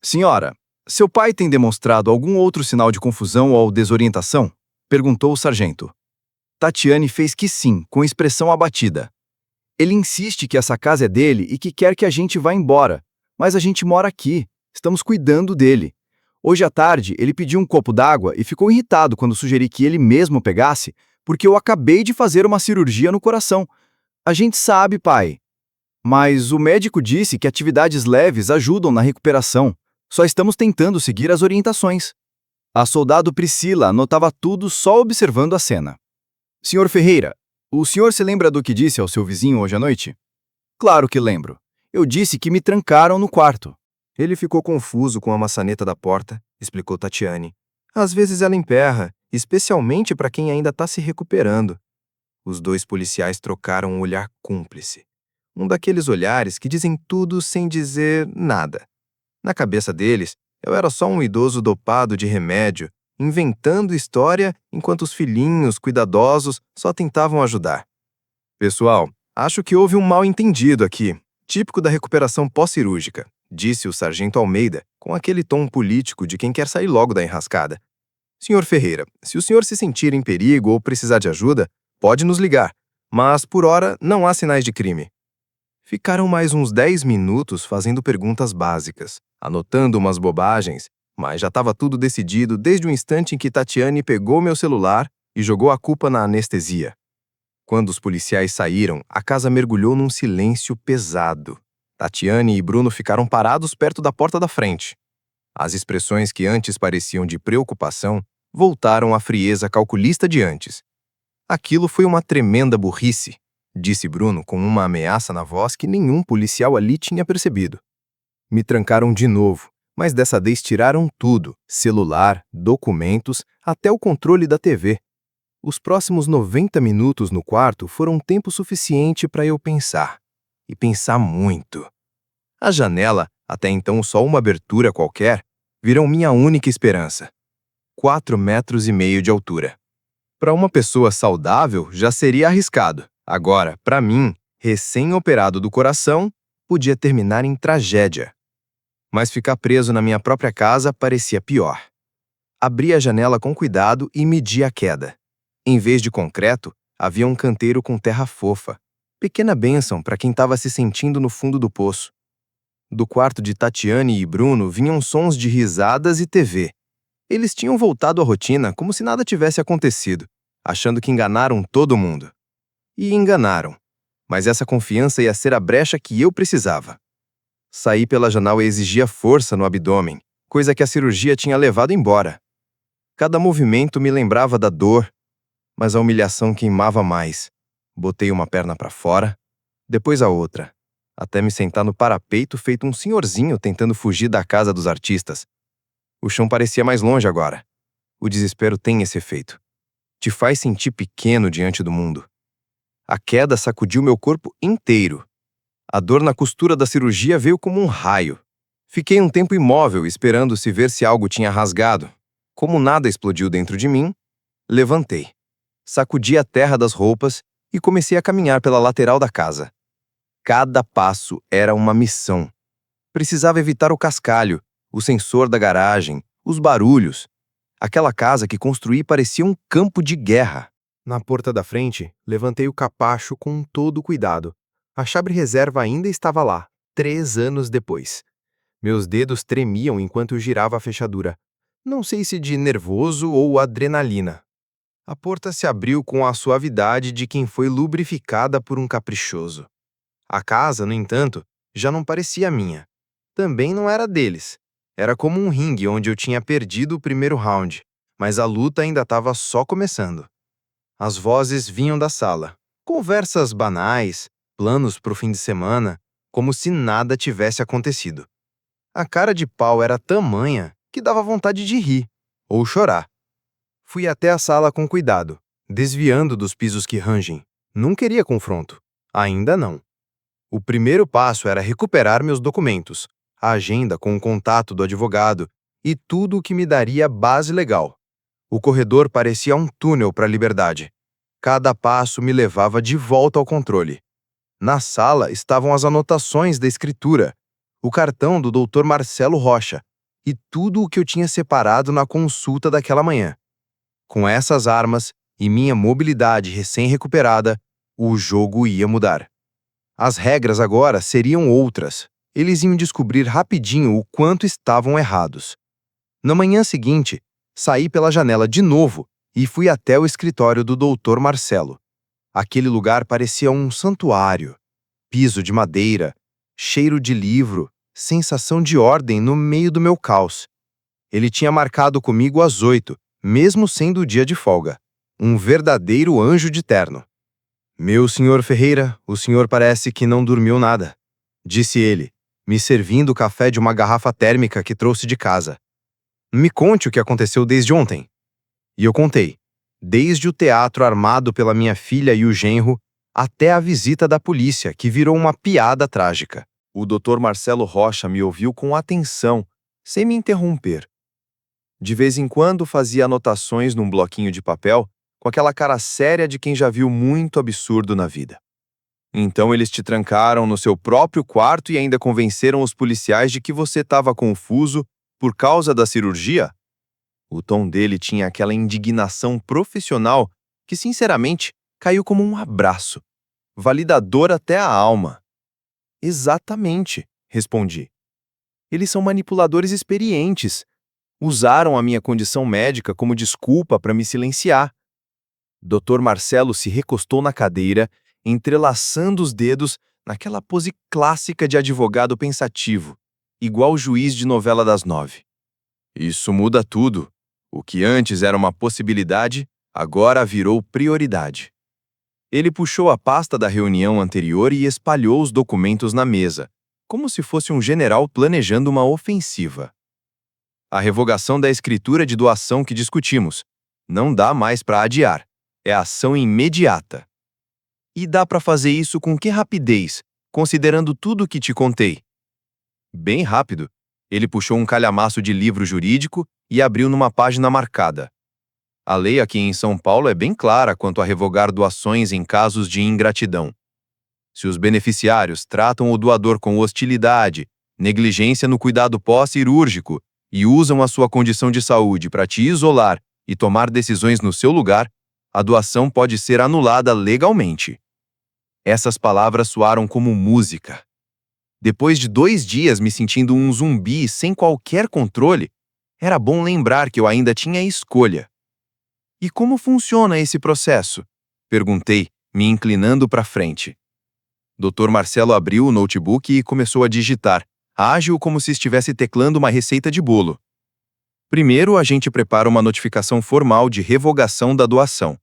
Senhora, seu pai tem demonstrado algum outro sinal de confusão ou desorientação? Perguntou o sargento. Tatiane fez que sim, com expressão abatida. Ele insiste que essa casa é dele e que quer que a gente vá embora. Mas a gente mora aqui, estamos cuidando dele. Hoje à tarde, ele pediu um copo d'água e ficou irritado quando sugeri que ele mesmo pegasse, porque eu acabei de fazer uma cirurgia no coração. A gente sabe, pai. Mas o médico disse que atividades leves ajudam na recuperação. Só estamos tentando seguir as orientações. A soldado Priscila anotava tudo só observando a cena. Senhor Ferreira, o senhor se lembra do que disse ao seu vizinho hoje à noite? Claro que lembro. Eu disse que me trancaram no quarto. Ele ficou confuso com a maçaneta da porta, explicou Tatiane. Às vezes ela emperra, especialmente para quem ainda está se recuperando. Os 2 policiais trocaram um olhar cúmplice. Um daqueles olhares que dizem tudo sem dizer nada. Na cabeça deles, eu era só um idoso dopado de remédio, inventando história enquanto os filhinhos cuidadosos só tentavam ajudar. Pessoal, acho que houve um mal-entendido aqui. Típico da recuperação pós-cirúrgica, disse o sargento Almeida, com aquele tom político de quem quer sair logo da enrascada. Senhor Ferreira, se o senhor se sentir em perigo ou precisar de ajuda, Pode nos ligar, mas por hora não há sinais de crime. Ficaram mais uns 10 minutos fazendo perguntas básicas, anotando umas bobagens, mas já estava tudo decidido desde o instante em que Tatiane pegou meu celular e jogou a culpa na anestesia. Quando os policiais saíram, a casa mergulhou num silêncio pesado. Tatiane e Bruno ficaram parados perto da porta da frente. As expressões que antes pareciam de preocupação voltaram à frieza calculista de antes. Aquilo foi uma tremenda burrice, disse Bruno com uma ameaça na voz que nenhum policial ali tinha percebido. Me trancaram de novo, mas dessa vez tiraram tudo: celular, documentos, até o controle da TV. Os próximos 90 minutos no quarto foram tempo suficiente para eu pensar. E pensar muito. A janela, até então só uma abertura qualquer, virou minha única esperança. 4,5 metros de altura. Para uma pessoa saudável, já seria arriscado. Agora, para mim, recém-operado do coração, podia terminar em tragédia. Mas ficar preso na minha própria casa parecia pior. Abri a janela com cuidado e medi a queda. Em vez de concreto, havia um canteiro com terra fofa. Pequena bênção para quem estava se sentindo no fundo do poço. Do quarto de Tatiane e Bruno vinham sons de risadas e TV. Eles tinham voltado à rotina como se nada tivesse acontecido, achando que enganaram todo mundo. E enganaram. Mas essa confiança ia ser a brecha que eu precisava. Sair pela janela exigia força no abdômen, coisa que a cirurgia tinha levado embora. Cada movimento me lembrava da dor, mas a humilhação queimava mais. Botei uma perna para fora, depois a outra, até me sentar no parapeito feito um senhorzinho tentando fugir da casa dos artistas. O chão parecia mais longe agora. O desespero tem esse efeito. Te faz sentir pequeno diante do mundo. A queda sacudiu meu corpo inteiro. A dor na costura da cirurgia veio como um raio. Fiquei um tempo imóvel, esperando se ver se algo tinha rasgado. Como nada explodiu dentro de mim, levantei. Sacudi a terra das roupas e comecei a caminhar pela lateral da casa. Cada passo era uma missão. Precisava evitar o cascalho, o sensor da garagem, os barulhos. Aquela casa que construí parecia um campo de guerra. Na porta da frente, levantei o capacho com todo cuidado. A chave reserva ainda estava lá, 3 anos depois. Meus dedos tremiam enquanto eu girava a fechadura. Não sei se de nervoso ou adrenalina. A porta se abriu com a suavidade de quem foi lubrificada por um caprichoso. A casa, no entanto, já não parecia minha. Também não era deles. Era como um ringue onde eu tinha perdido o primeiro round, mas a luta ainda estava só começando. As vozes vinham da sala. Conversas banais, planos para o fim de semana, como se nada tivesse acontecido. A cara de pau era tamanha que dava vontade de rir ou chorar. Fui até a sala com cuidado, desviando dos pisos que rangem. Não queria confronto. Ainda não. O primeiro passo era recuperar meus documentos, a agenda com o contato do advogado e tudo o que me daria base legal. O corredor parecia um túnel para a liberdade. Cada passo me levava de volta ao controle. Na sala estavam as anotações da escritura, o cartão do Dr. Marcelo Rocha e tudo o que eu tinha separado na consulta daquela manhã. Com essas armas e minha mobilidade recém-recuperada, o jogo ia mudar. As regras agora seriam outras. Eles iam descobrir rapidinho o quanto estavam errados. Na manhã seguinte, saí pela janela de novo e fui até o escritório do Dr. Marcelo. Aquele lugar parecia um santuário. Piso de madeira, cheiro de livro, sensação de ordem no meio do meu caos. Ele tinha marcado comigo às 8, mesmo sendo o dia de folga. Um verdadeiro anjo de terno. Meu senhor Ferreira, o senhor parece que não dormiu nada, disse ele, me servindo o café de uma garrafa térmica que trouxe de casa. Me conte o que aconteceu desde ontem. E eu contei, desde o teatro armado pela minha filha e o genro, até a visita da polícia, que virou uma piada trágica. O Dr. Marcelo Rocha me ouviu com atenção, sem me interromper. De vez em quando fazia anotações num bloquinho de papel, com aquela cara séria de quem já viu muito absurdo na vida. Então eles te trancaram no seu próprio quarto e ainda convenceram os policiais de que você estava confuso por causa da cirurgia? O tom dele tinha aquela indignação profissional que, sinceramente, caiu como um abraço, validador até a alma. Exatamente, respondi. Eles são manipuladores experientes. Usaram a minha condição médica como desculpa para me silenciar. Dr. Marcelo se recostou na cadeira, entrelaçando os dedos naquela pose clássica de advogado pensativo, igual juiz de novela das 9. Isso muda tudo. O que antes era uma possibilidade, agora virou prioridade. Ele puxou a pasta da reunião anterior e espalhou os documentos na mesa, como se fosse um general planejando uma ofensiva. A revogação da escritura de doação que discutimos. Não dá mais para adiar. É ação imediata. E dá para fazer isso com que rapidez, considerando tudo o que te contei? Bem rápido. Ele puxou um calhamaço de livro jurídico e abriu numa página marcada. A lei aqui em São Paulo é bem clara quanto a revogar doações em casos de ingratidão. Se os beneficiários tratam o doador com hostilidade, negligência no cuidado pós-cirúrgico e usam a sua condição de saúde para te isolar e tomar decisões no seu lugar, a doação pode ser anulada legalmente. Essas palavras soaram como música. Depois de 2 dias me sentindo um zumbi sem qualquer controle, era bom lembrar que eu ainda tinha escolha. E como funciona esse processo? Perguntei, me inclinando para frente. Dr. Marcelo abriu o notebook e começou a digitar, ágil como se estivesse teclando uma receita de bolo. Primeiro, a gente prepara uma notificação formal de revogação da doação.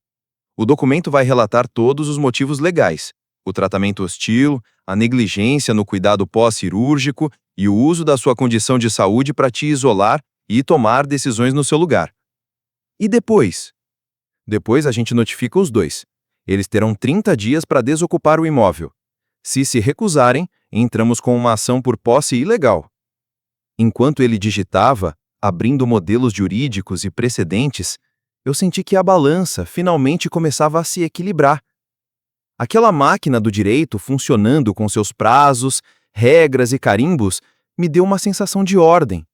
O documento vai relatar todos os motivos legais, o tratamento hostil, a negligência no cuidado pós-cirúrgico e o uso da sua condição de saúde para te isolar e tomar decisões no seu lugar. E depois? Depois a gente notifica os dois. Eles terão 30 dias para desocupar o imóvel. Se recusarem, entramos com uma ação por posse ilegal. Enquanto ele digitava, abrindo modelos jurídicos e precedentes, eu senti que a balança finalmente começava a se equilibrar. Aquela máquina do direito funcionando com seus prazos, regras e carimbos me deu uma sensação de ordem.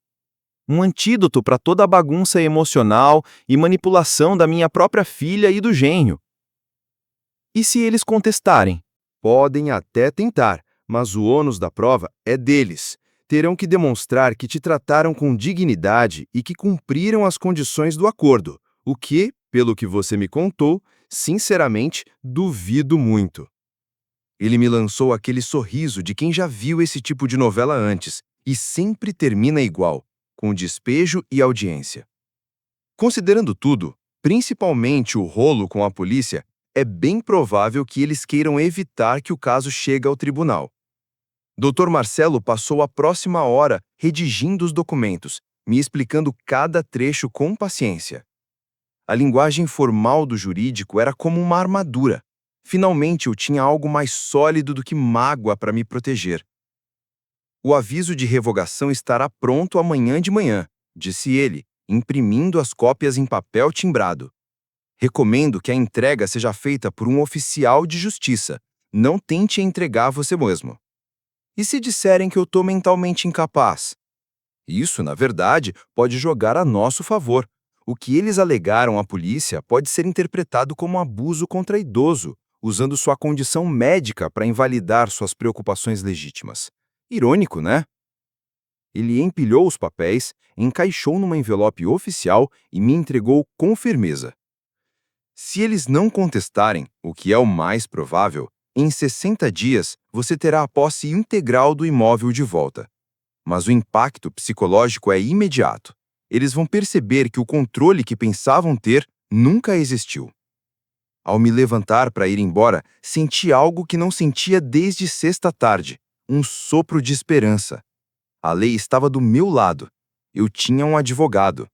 Um antídoto para toda a bagunça emocional e manipulação da minha própria filha e do genro. E se eles contestarem? Podem até tentar, mas o ônus da prova é deles. Terão que demonstrar que te trataram com dignidade e que cumpriram as condições do acordo, o que, pelo que você me contou, sinceramente, duvido muito. Ele me lançou aquele sorriso de quem já viu esse tipo de novela antes e sempre termina igual, com despejo e audiência. Considerando tudo, principalmente o rolo com a polícia, é bem provável que eles queiram evitar que o caso chegue ao tribunal. Dr. Marcelo passou a próxima hora redigindo os documentos, me explicando cada trecho com paciência. A linguagem formal do jurídico era como uma armadura. Finalmente eu tinha algo mais sólido do que mágoa para me proteger. O aviso de revogação estará pronto amanhã de manhã, disse ele, imprimindo as cópias em papel timbrado. Recomendo que a entrega seja feita por um oficial de justiça. Não tente entregar você mesmo. E se disserem que eu estou mentalmente incapaz? Isso, na verdade, pode jogar a nosso favor. O que eles alegaram à polícia pode ser interpretado como abuso contra idoso, usando sua condição médica para invalidar suas preocupações legítimas. Irônico, né? Ele empilhou os papéis, encaixou numa envelope oficial e me entregou com firmeza. Se eles não contestarem, o que é o mais provável, em 60 dias você terá a posse integral do imóvel de volta. Mas o impacto psicológico é imediato. Eles vão perceber que o controle que pensavam ter nunca existiu. Ao me levantar para ir embora, senti algo que não sentia desde sexta-tarde, um sopro de esperança. A lei estava do meu lado. Eu tinha um advogado.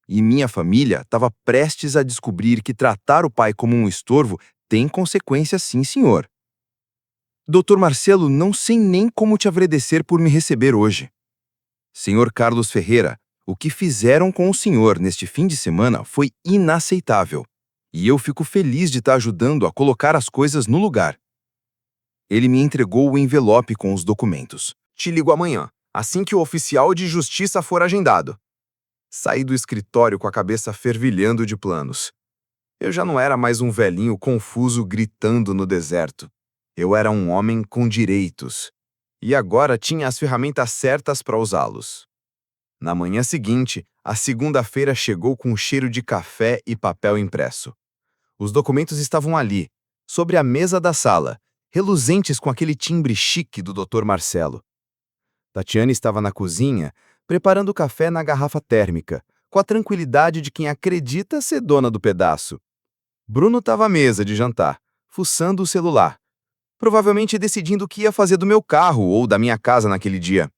E minha família estava prestes a descobrir que tratar o pai como um estorvo tem consequências, sim, senhor. Dr. Marcelo, não sei nem como te agradecer por me receber hoje. Senhor Carlos Ferreira, o que fizeram com o senhor neste fim de semana foi inaceitável. E eu fico feliz de estar ajudando a colocar as coisas no lugar. Ele me entregou o envelope com os documentos. Te ligo amanhã, assim que o oficial de justiça for agendado. Saí do escritório com a cabeça fervilhando de planos. Eu já não era mais um velhinho confuso gritando no deserto. Eu era um homem com direitos. E agora tinha as ferramentas certas para usá-los. Na manhã seguinte, a segunda-feira chegou com um cheiro de café e papel impresso. Os documentos estavam ali, sobre a mesa da sala, reluzentes com aquele timbre chique do Dr. Marcelo. Tatiane estava na cozinha, preparando o café na garrafa térmica, com a tranquilidade de quem acredita ser dona do pedaço. Bruno estava à mesa de jantar, fuçando o celular, provavelmente decidindo o que ia fazer do meu carro ou da minha casa naquele dia.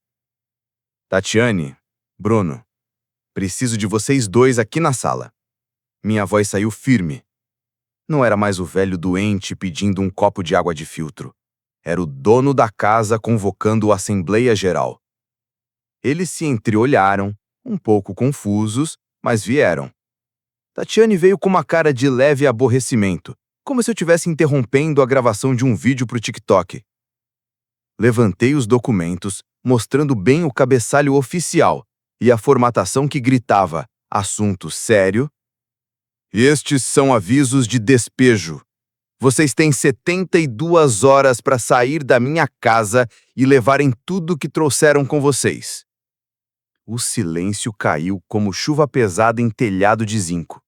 Tatiane, Bruno, preciso de vocês dois aqui na sala. Minha voz saiu firme. Não era mais o velho doente pedindo um copo de água de filtro. Era o dono da casa convocando a Assembleia Geral. Eles se entreolharam, um pouco confusos, mas vieram. Tatiane veio com uma cara de leve aborrecimento, como se eu estivesse interrompendo a gravação de um vídeo para o TikTok. Levantei os documentos, mostrando bem o cabeçalho oficial e a formatação que gritava: assunto sério. Estes são avisos de despejo. Vocês têm 72 horas para sair da minha casa e levarem tudo que trouxeram com vocês. O silêncio caiu como chuva pesada em telhado de zinco.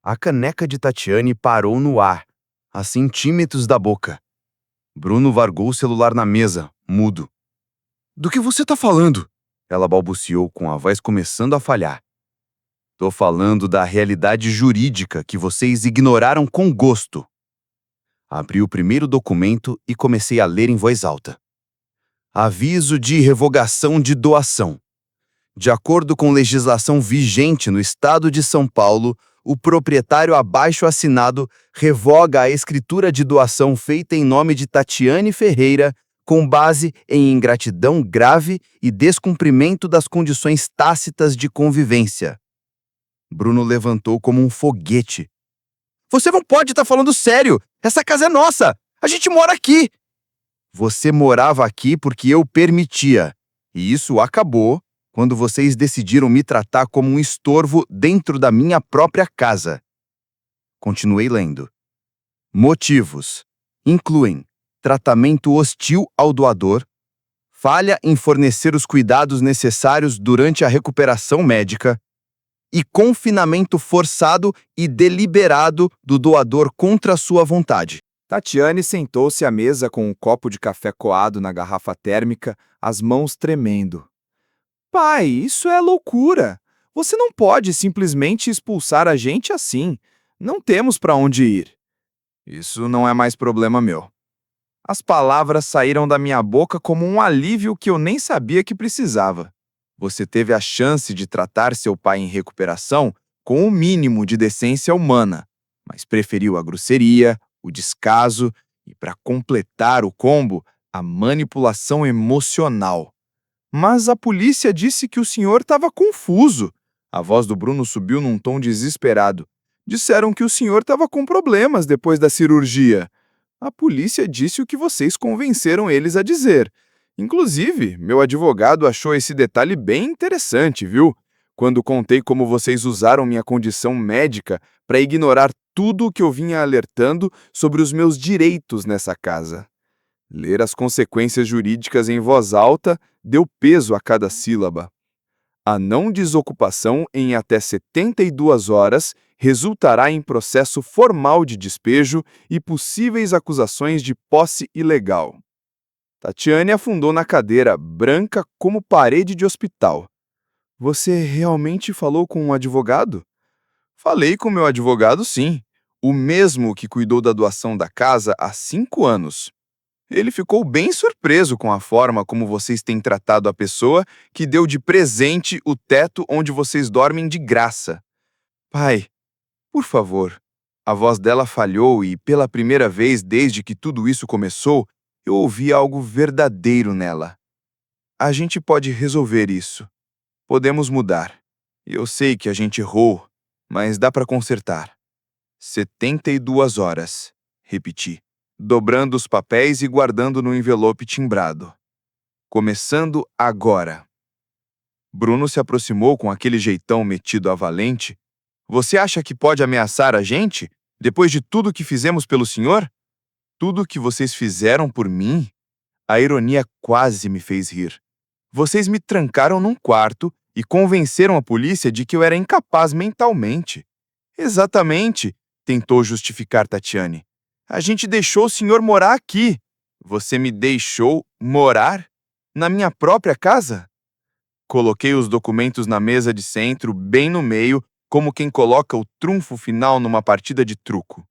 A caneca de Tatiane parou no ar, a centímetros da boca. Bruno largou o celular na mesa, mudo. Do que você tá falando? Ela balbuciou com a voz começando a falhar. Tô falando da realidade jurídica que vocês ignoraram com gosto. Abri o primeiro documento e comecei a ler em voz alta. Aviso de revogação de doação. De acordo com legislação vigente no Estado de São Paulo, o proprietário abaixo assinado revoga a escritura de doação feita em nome de Tatiane Ferreira com base em ingratidão grave e descumprimento das condições tácitas de convivência. Bruno levantou como um foguete. Você não pode estar falando sério! Essa casa é nossa! A gente mora aqui! Você morava aqui porque eu permitia. E isso acabou quando vocês decidiram me tratar como um estorvo dentro da minha própria casa. Continuei lendo. Motivos incluem tratamento hostil ao doador, falha em fornecer os cuidados necessários durante a recuperação médica e confinamento forçado e deliberado do doador contra sua vontade. Tatiane sentou-se à mesa com um copo de café coado na garrafa térmica, as mãos tremendo. Pai, isso é loucura! Você não pode simplesmente expulsar a gente assim. Não temos para onde ir. Isso não é mais problema meu. As palavras saíram da minha boca como um alívio que eu nem sabia que precisava. Você teve a chance de tratar seu pai em recuperação com o mínimo de decência humana, mas preferiu a grosseria, o descaso e, para completar o combo, a manipulação emocional. Mas a polícia disse que o senhor estava confuso. A voz do Bruno subiu num tom desesperado. Disseram que o senhor estava com problemas depois da cirurgia. A polícia disse o que vocês convenceram eles a dizer. Inclusive, meu advogado achou esse detalhe bem interessante, viu? Quando contei como vocês usaram minha condição médica para ignorar tudo o que eu vinha alertando sobre os meus direitos nessa casa. Ler as consequências jurídicas em voz alta deu peso a cada sílaba. A não desocupação em até 72 horas resultará em processo formal de despejo e possíveis acusações de posse ilegal. Tatiane afundou na cadeira, branca como parede de hospital. Você realmente falou com um advogado? Falei com meu advogado, sim. O mesmo que cuidou da doação da casa há 5 anos. Ele ficou bem surpreso com a forma como vocês têm tratado a pessoa que deu de presente o teto onde vocês dormem de graça. Pai, por favor. A voz dela falhou e, pela primeira vez desde que tudo isso começou, eu ouvi algo verdadeiro nela. A gente pode resolver isso. Podemos mudar. Eu sei que a gente errou, mas dá para consertar. 72 horas, repeti, dobrando os papéis e guardando no envelope timbrado. Começando agora. Bruno se aproximou com aquele jeitão metido a valente. Você acha que pode ameaçar a gente? Depois de tudo que fizemos pelo senhor? Tudo que vocês fizeram por mim? A ironia quase me fez rir. Vocês me trancaram num quarto e convenceram a polícia de que eu era incapaz mentalmente. Exatamente, tentou justificar Tatiane. A gente deixou o senhor morar aqui. Você me deixou morar? Na minha própria casa? Coloquei os documentos na mesa de centro, bem no meio, como quem coloca o trunfo final numa partida de truco.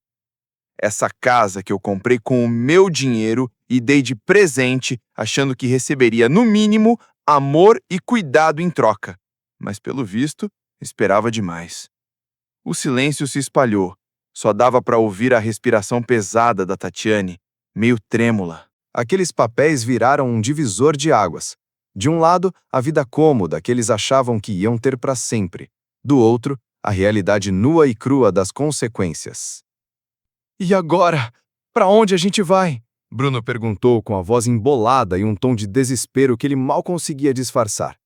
Essa casa que eu comprei com o meu dinheiro e dei de presente, achando que receberia, no mínimo, amor e cuidado em troca. Mas, pelo visto, esperava demais. O silêncio se espalhou. Só dava para ouvir a respiração pesada da Tatiane, meio trêmula. Aqueles papéis viraram um divisor de águas. De um lado, a vida cômoda que eles achavam que iam ter para sempre. Do outro, a realidade nua e crua das consequências. E agora? Para onde a gente vai? Bruno perguntou com a voz embolada e um tom de desespero que ele mal conseguia disfarçar.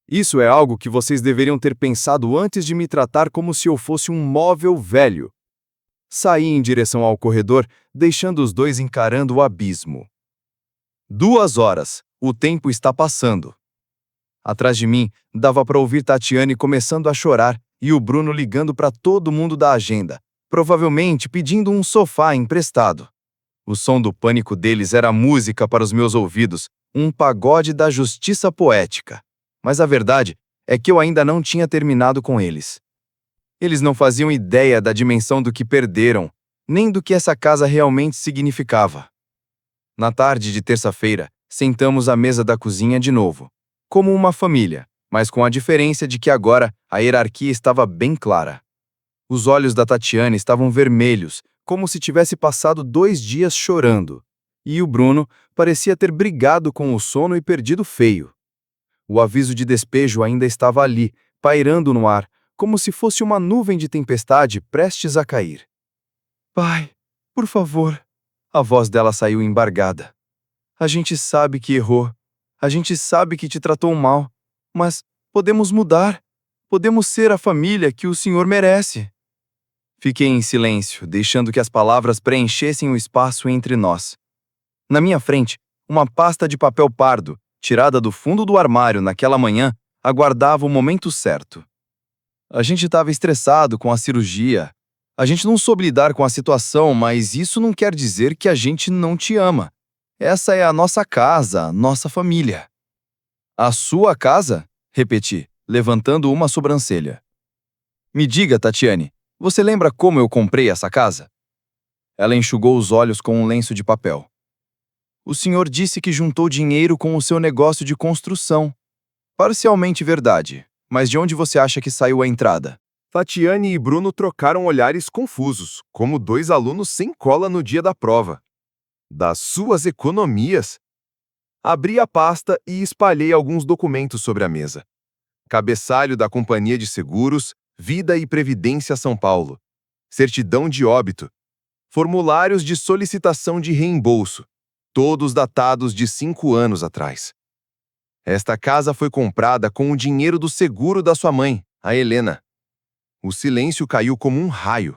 Isso é algo que vocês deveriam ter pensado antes de me tratar como se eu fosse um móvel velho. Saí em direção ao corredor, deixando os dois encarando o abismo. 2 horas. O tempo está passando. Atrás de mim, dava para ouvir Tatiane começando a chorar e o Bruno ligando para todo mundo da agenda, provavelmente pedindo um sofá emprestado. O som do pânico deles era música para os meus ouvidos, um pagode da justiça poética. Mas a verdade é que eu ainda não tinha terminado com eles. Eles não faziam ideia da dimensão do que perderam, nem do que essa casa realmente significava. Na tarde de terça-feira, sentamos à mesa da cozinha de novo, como uma família, mas com a diferença de que agora a hierarquia estava bem clara. Os olhos da Tatiane estavam vermelhos, como se tivesse passado 2 dias chorando, e o Bruno parecia ter brigado com o sono e perdido feio. O aviso de despejo ainda estava ali, pairando no ar, como se fosse uma nuvem de tempestade prestes a cair. Pai, por favor. A voz dela saiu embargada. A gente sabe que errou. A gente sabe que te tratou mal. Mas podemos mudar. Podemos ser a família que o senhor merece. Fiquei em silêncio, deixando que as palavras preenchessem o espaço entre nós. Na minha frente, uma pasta de papel pardo, tirada do fundo do armário naquela manhã, aguardava o momento certo. A gente estava estressado com a cirurgia. A gente não soube lidar com a situação, mas isso não quer dizer que a gente não te ama. Essa é a nossa casa, nossa família. A sua casa? Repeti, levantando uma sobrancelha. Me diga, Tatiane, você lembra como eu comprei essa casa? Ela enxugou os olhos com um lenço de papel. O senhor disse que juntou dinheiro com o seu negócio de construção. Parcialmente verdade, mas de onde você acha que saiu a entrada? Tatiane e Bruno trocaram olhares confusos, como 2 alunos sem cola no dia da prova. Das suas economias. Abri a pasta e espalhei alguns documentos sobre a mesa. Cabeçalho da Companhia de Seguros, Vida e Previdência São Paulo. Certidão de óbito. Formulários de solicitação de reembolso. Todos datados de 5 anos atrás. Esta casa foi comprada com o dinheiro do seguro da sua mãe, a Helena. O silêncio caiu como um raio.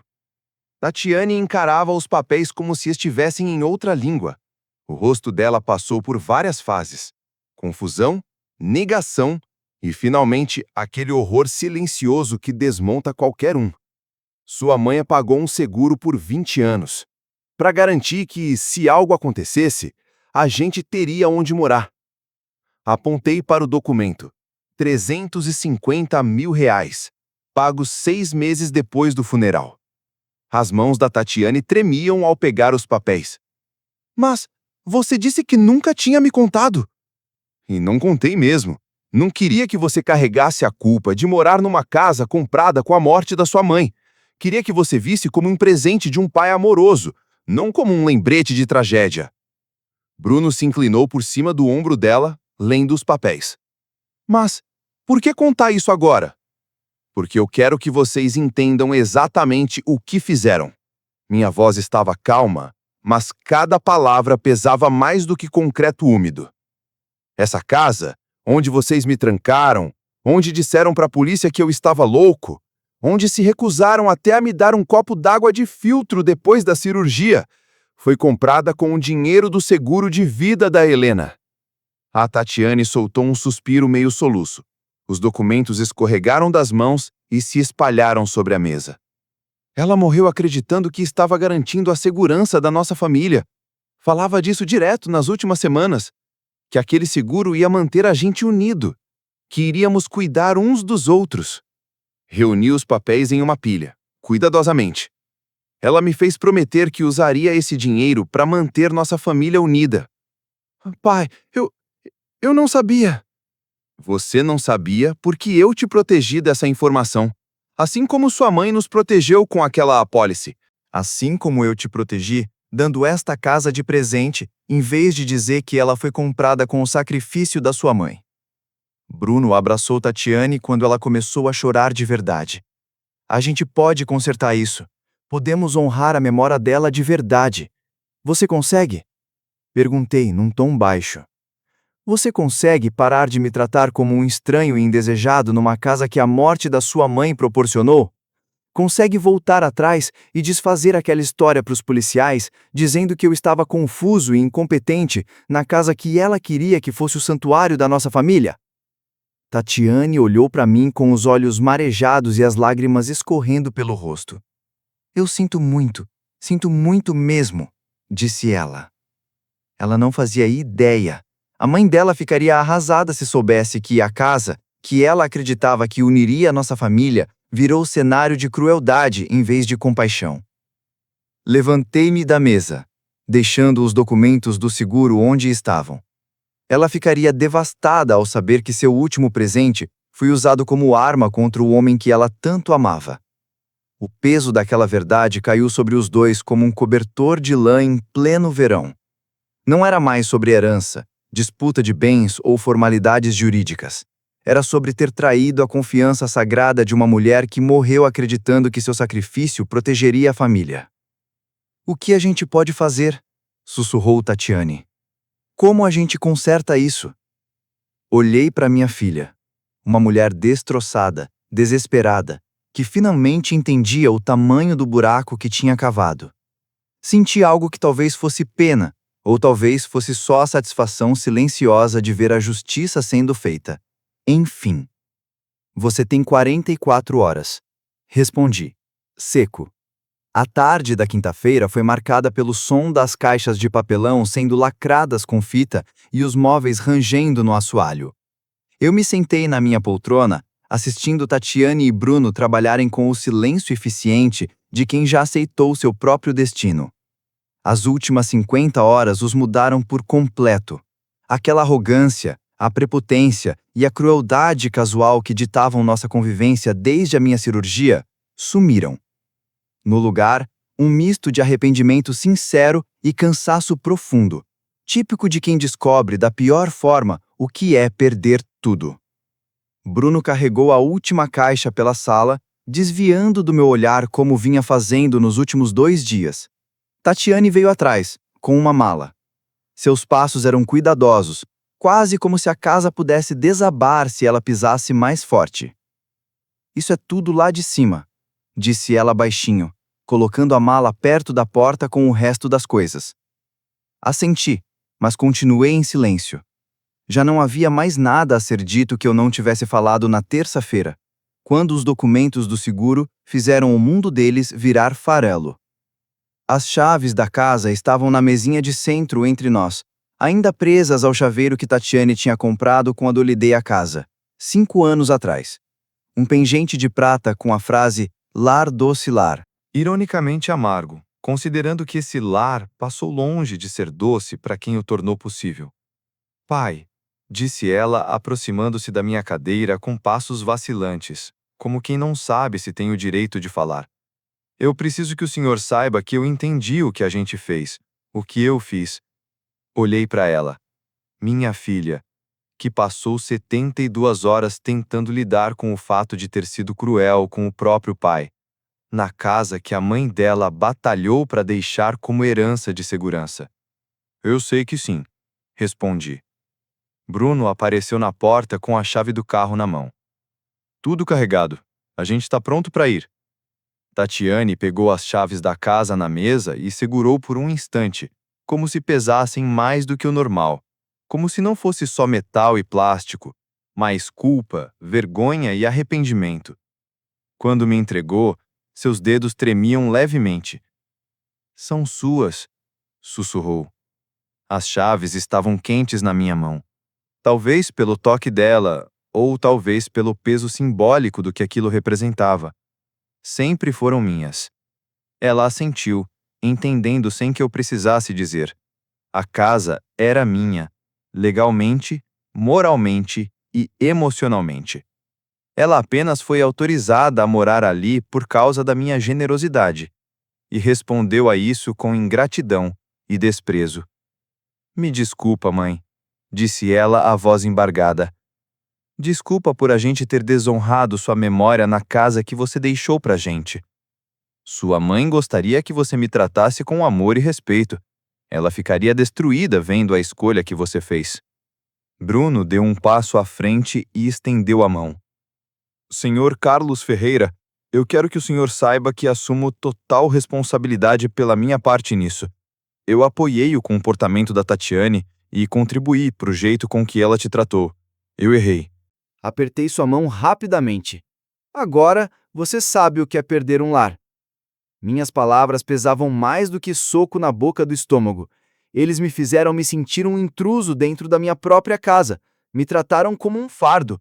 Tatiane encarava os papéis como se estivessem em outra língua. O rosto dela passou por várias fases. Confusão, negação e, finalmente, aquele horror silencioso que desmonta qualquer um. Sua mãe pagou um seguro por 20 anos, para garantir que, se algo acontecesse, a gente teria onde morar. Apontei para o documento. R$350 mil, pagos 6 meses depois do funeral. As mãos da Tatiane tremiam ao pegar os papéis. Mas você disse que nunca tinha me contado. E não contei mesmo. Não queria que você carregasse a culpa de morar numa casa comprada com a morte da sua mãe. Queria que você visse como um presente de um pai amoroso, não como um lembrete de tragédia. Bruno se inclinou por cima do ombro dela, lendo os papéis. Mas por que contar isso agora? Porque eu quero que vocês entendam exatamente o que fizeram. Minha voz estava calma, mas cada palavra pesava mais do que concreto úmido. Essa casa, onde vocês me trancaram, onde disseram para a polícia que eu estava louco, onde se recusaram até a me dar um copo d'água de filtro depois da cirurgia, foi comprada com o dinheiro do seguro de vida da Helena. A Tatiane soltou um suspiro meio soluço. Os documentos escorregaram das mãos e se espalharam sobre a mesa. Ela morreu acreditando que estava garantindo a segurança da nossa família. Falava disso direto nas últimas semanas, que aquele seguro ia manter a gente unido, que iríamos cuidar uns dos outros. Reuni os papéis em uma pilha, cuidadosamente. Ela me fez prometer que usaria esse dinheiro para manter nossa família unida. Pai, eu não sabia. Você não sabia porque eu te protegi dessa informação, assim como sua mãe nos protegeu com aquela apólice. Assim como eu te protegi, dando esta casa de presente, em vez de dizer que ela foi comprada com o sacrifício da sua mãe. Bruno abraçou Tatiane quando ela começou a chorar de verdade. A gente pode consertar isso. Podemos honrar a memória dela de verdade. Você consegue? Perguntei num tom baixo. Você consegue parar de me tratar como um estranho e indesejado numa casa que a morte da sua mãe proporcionou? Consegue voltar atrás e desfazer aquela história para os policiais, dizendo que eu estava confuso e incompetente na casa que ela queria que fosse o santuário da nossa família? Tatiane olhou para mim com os olhos marejados e as lágrimas escorrendo pelo rosto. Eu sinto muito mesmo, disse ela. Ela não fazia ideia. A mãe dela ficaria arrasada se soubesse que a casa, que ela acreditava que uniria a nossa família, virou cenário de crueldade em vez de compaixão. Levantei-me da mesa, deixando os documentos do seguro onde estavam. Ela ficaria devastada ao saber que seu último presente foi usado como arma contra o homem que ela tanto amava. O peso daquela verdade caiu sobre os dois como um cobertor de lã em pleno verão. Não era mais sobre herança, disputa de bens ou formalidades jurídicas. Era sobre ter traído a confiança sagrada de uma mulher que morreu acreditando que seu sacrifício protegeria a família. O que a gente pode fazer? Sussurrou Tatiane. Como a gente conserta isso? Olhei para minha filha, uma mulher destroçada, desesperada, que finalmente entendia o tamanho do buraco que tinha cavado. Senti algo que talvez fosse pena, ou talvez fosse só a satisfação silenciosa de ver a justiça sendo feita. Enfim. Você tem 44 horas. Respondi, seco. A tarde da quinta-feira foi marcada pelo som das caixas de papelão sendo lacradas com fita e os móveis rangendo no assoalho. Eu me sentei na minha poltrona, assistindo Tatiane e Bruno trabalharem com o silêncio eficiente de quem já aceitou seu próprio destino. As últimas 50 horas os mudaram por completo. Aquela arrogância, a prepotência e a crueldade casual que ditavam nossa convivência desde a minha cirurgia sumiram. No lugar, um misto de arrependimento sincero e cansaço profundo, típico de quem descobre da pior forma o que é perder tudo. Bruno carregou a última caixa pela sala, desviando do meu olhar como vinha fazendo nos últimos 2 dias. Tatiane veio atrás, com uma mala. Seus passos eram cuidadosos, quase como se a casa pudesse desabar se ela pisasse mais forte. Isso é tudo lá de cima, disse ela baixinho, colocando a mala perto da porta com o resto das coisas. Assenti, mas continuei em silêncio. Já não havia mais nada a ser dito que eu não tivesse falado na terça-feira, quando os documentos do seguro fizeram o mundo deles virar farelo. As chaves da casa estavam na mesinha de centro entre nós, ainda presas ao chaveiro que Tatiane tinha comprado quando eu lhe dei a casa, 5 anos atrás. Um pingente de prata com a frase "Lar doce lar", Ironicamente amargo, considerando que esse lar passou longe de ser doce para quem o tornou possível. Pai, disse ela, aproximando-se da minha cadeira com passos vacilantes, como quem não sabe se tem o direito de falar. Eu preciso que o senhor saiba que eu entendi o que a gente fez, o que eu fiz. Olhei para ela. Minha filha, que passou 72 horas tentando lidar com o fato de ter sido cruel com o próprio pai, na casa que a mãe dela batalhou para deixar como herança de segurança. Eu sei que sim, respondi. Bruno apareceu na porta com a chave do carro na mão. Tudo carregado, A gente está pronto para ir. Tatiane pegou as chaves da casa na mesa e segurou por um instante, como se pesassem mais do que o normal, como se não fosse só metal e plástico, mas culpa, vergonha e arrependimento. Quando me entregou, seus dedos tremiam levemente. São suas, sussurrou. As chaves estavam quentes na minha mão. Talvez pelo toque dela, ou talvez pelo peso simbólico do que aquilo representava. Sempre foram minhas. Ela assentiu, entendendo sem que eu precisasse dizer. A casa era minha, legalmente, moralmente e emocionalmente. Ela apenas foi autorizada a morar ali por causa da minha generosidade, e respondeu a isso com ingratidão e desprezo. Me desculpa, mãe, disse ela a voz embargada. Desculpa por a gente ter desonrado sua memória na casa que você deixou pra gente. Sua mãe gostaria que você me tratasse com amor e respeito. Ela ficaria destruída vendo a escolha que você fez. Bruno deu um passo à frente e estendeu a mão. Senhor Carlos Ferreira, eu quero que o senhor saiba que assumo total responsabilidade pela minha parte nisso. Eu apoiei o comportamento da Tatiane e contribuí pro jeito com que ela te tratou. Eu errei. Apertei sua mão rapidamente. Agora você sabe o que é perder um lar. Minhas palavras pesavam mais do que soco na boca do estômago. Eles me fizeram me sentir um intruso dentro da minha própria casa. Me trataram como um fardo.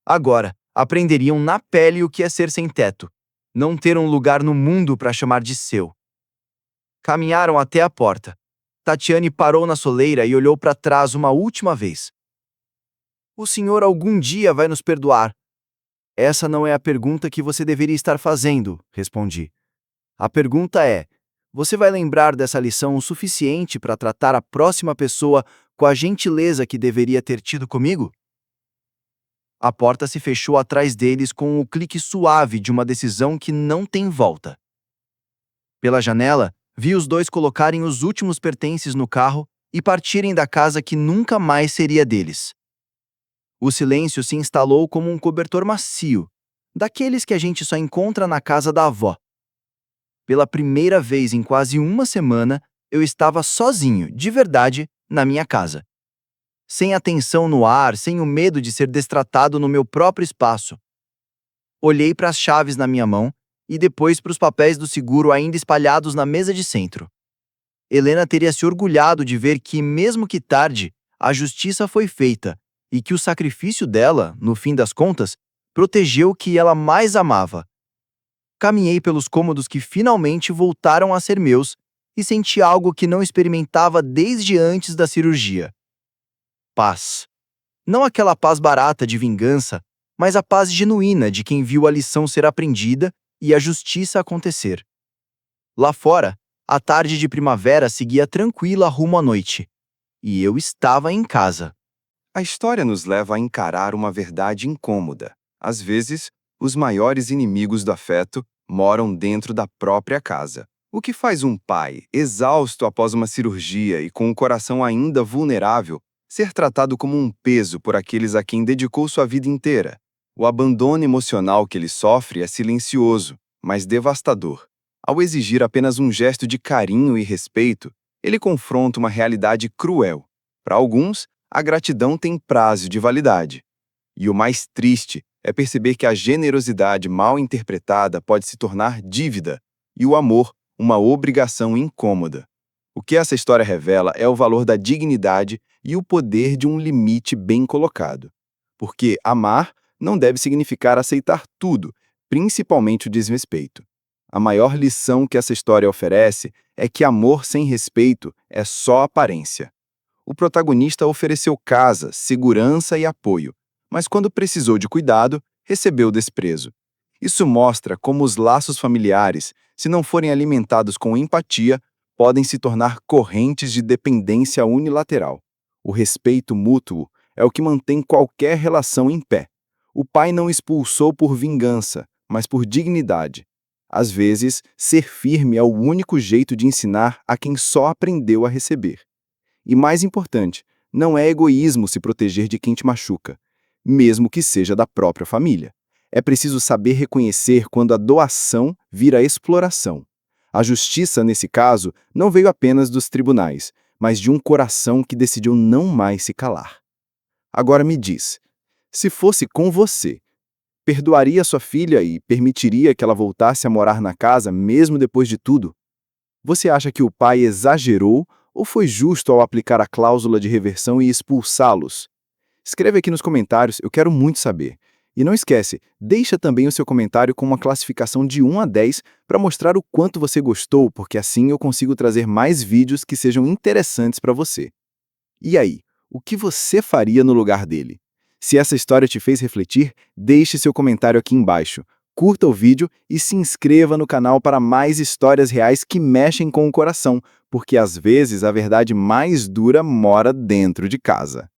Agora, aprenderiam na pele o que é ser sem teto. Não ter um lugar no mundo para chamar de seu. Caminharam até a porta. Tatiane parou na soleira e olhou para trás uma última vez. O senhor algum dia vai nos perdoar? Essa não é a pergunta que você deveria estar fazendo, respondi. A pergunta é: você vai lembrar dessa lição o suficiente para tratar a próxima pessoa com a gentileza que deveria ter tido comigo? A porta se fechou atrás deles com o clique suave de uma decisão que não tem volta. Pela janela, vi os dois colocarem os últimos pertences no carro e partirem da casa que nunca mais seria deles. O silêncio se instalou como um cobertor macio, daqueles que a gente só encontra na casa da avó. Pela primeira vez em quase uma semana, eu estava sozinho, de verdade, na minha casa. Sem a tensão no ar, sem o medo de ser destratado no meu próprio espaço. Olhei para as chaves na minha mão e depois para os papéis do seguro ainda espalhados na mesa de centro. Helena teria se orgulhado de ver que, mesmo que tarde, a justiça foi feita e que o sacrifício dela, no fim das contas, protegeu o que ela mais amava. Caminhei pelos cômodos que finalmente voltaram a ser meus e senti algo que não experimentava desde antes da cirurgia. Paz. Não aquela paz barata de vingança, mas a paz genuína de quem viu a lição ser aprendida e a justiça acontecer. Lá fora, a tarde de primavera seguia tranquila rumo à noite, e eu estava em casa. A história nos leva a encarar uma verdade incômoda. Às vezes, os maiores inimigos do afeto moram dentro da própria casa. O que faz um pai, exausto após uma cirurgia e com o coração ainda vulnerável, ser tratado como um peso por aqueles a quem dedicou sua vida inteira? O abandono emocional que ele sofre é silencioso, mas devastador. Ao exigir apenas um gesto de carinho e respeito, ele confronta uma realidade cruel. Para alguns, a gratidão tem prazo de validade. E o mais triste é perceber que a generosidade mal interpretada pode se tornar dívida e o amor uma obrigação incômoda. O que essa história revela é o valor da dignidade e o poder de um limite bem colocado. Porque amar não deve significar aceitar tudo, principalmente o desrespeito. A maior lição que essa história oferece é que amor sem respeito é só aparência. O protagonista ofereceu casa, segurança e apoio, mas quando precisou de cuidado, recebeu desprezo. Isso mostra como os laços familiares, se não forem alimentados com empatia, podem se tornar correntes de dependência unilateral. O respeito mútuo é o que mantém qualquer relação em pé. O pai não expulsou por vingança, mas por dignidade. Às vezes, ser firme é o único jeito de ensinar a quem só aprendeu a receber. E mais importante, não é egoísmo se proteger de quem te machuca, mesmo que seja da própria família. É preciso saber reconhecer quando a doação vira exploração. A justiça, nesse caso, não veio apenas dos tribunais, mas de um coração que decidiu não mais se calar. Agora me diz, se fosse com você, perdoaria sua filha e permitiria que ela voltasse a morar na casa mesmo depois de tudo? Você acha que o pai exagerou ou foi justo ao aplicar a cláusula de reversão e expulsá-los? Escreve aqui nos comentários, eu quero muito saber. E não esquece, deixa também o seu comentário com uma classificação de 1 a 10 para mostrar o quanto você gostou, porque assim eu consigo trazer mais vídeos que sejam interessantes para você. E aí, o que você faria no lugar dele? Se essa história te fez refletir, deixe seu comentário aqui embaixo. Curta o vídeo e se inscreva no canal para mais histórias reais que mexem com o coração, porque às vezes a verdade mais dura mora dentro de casa.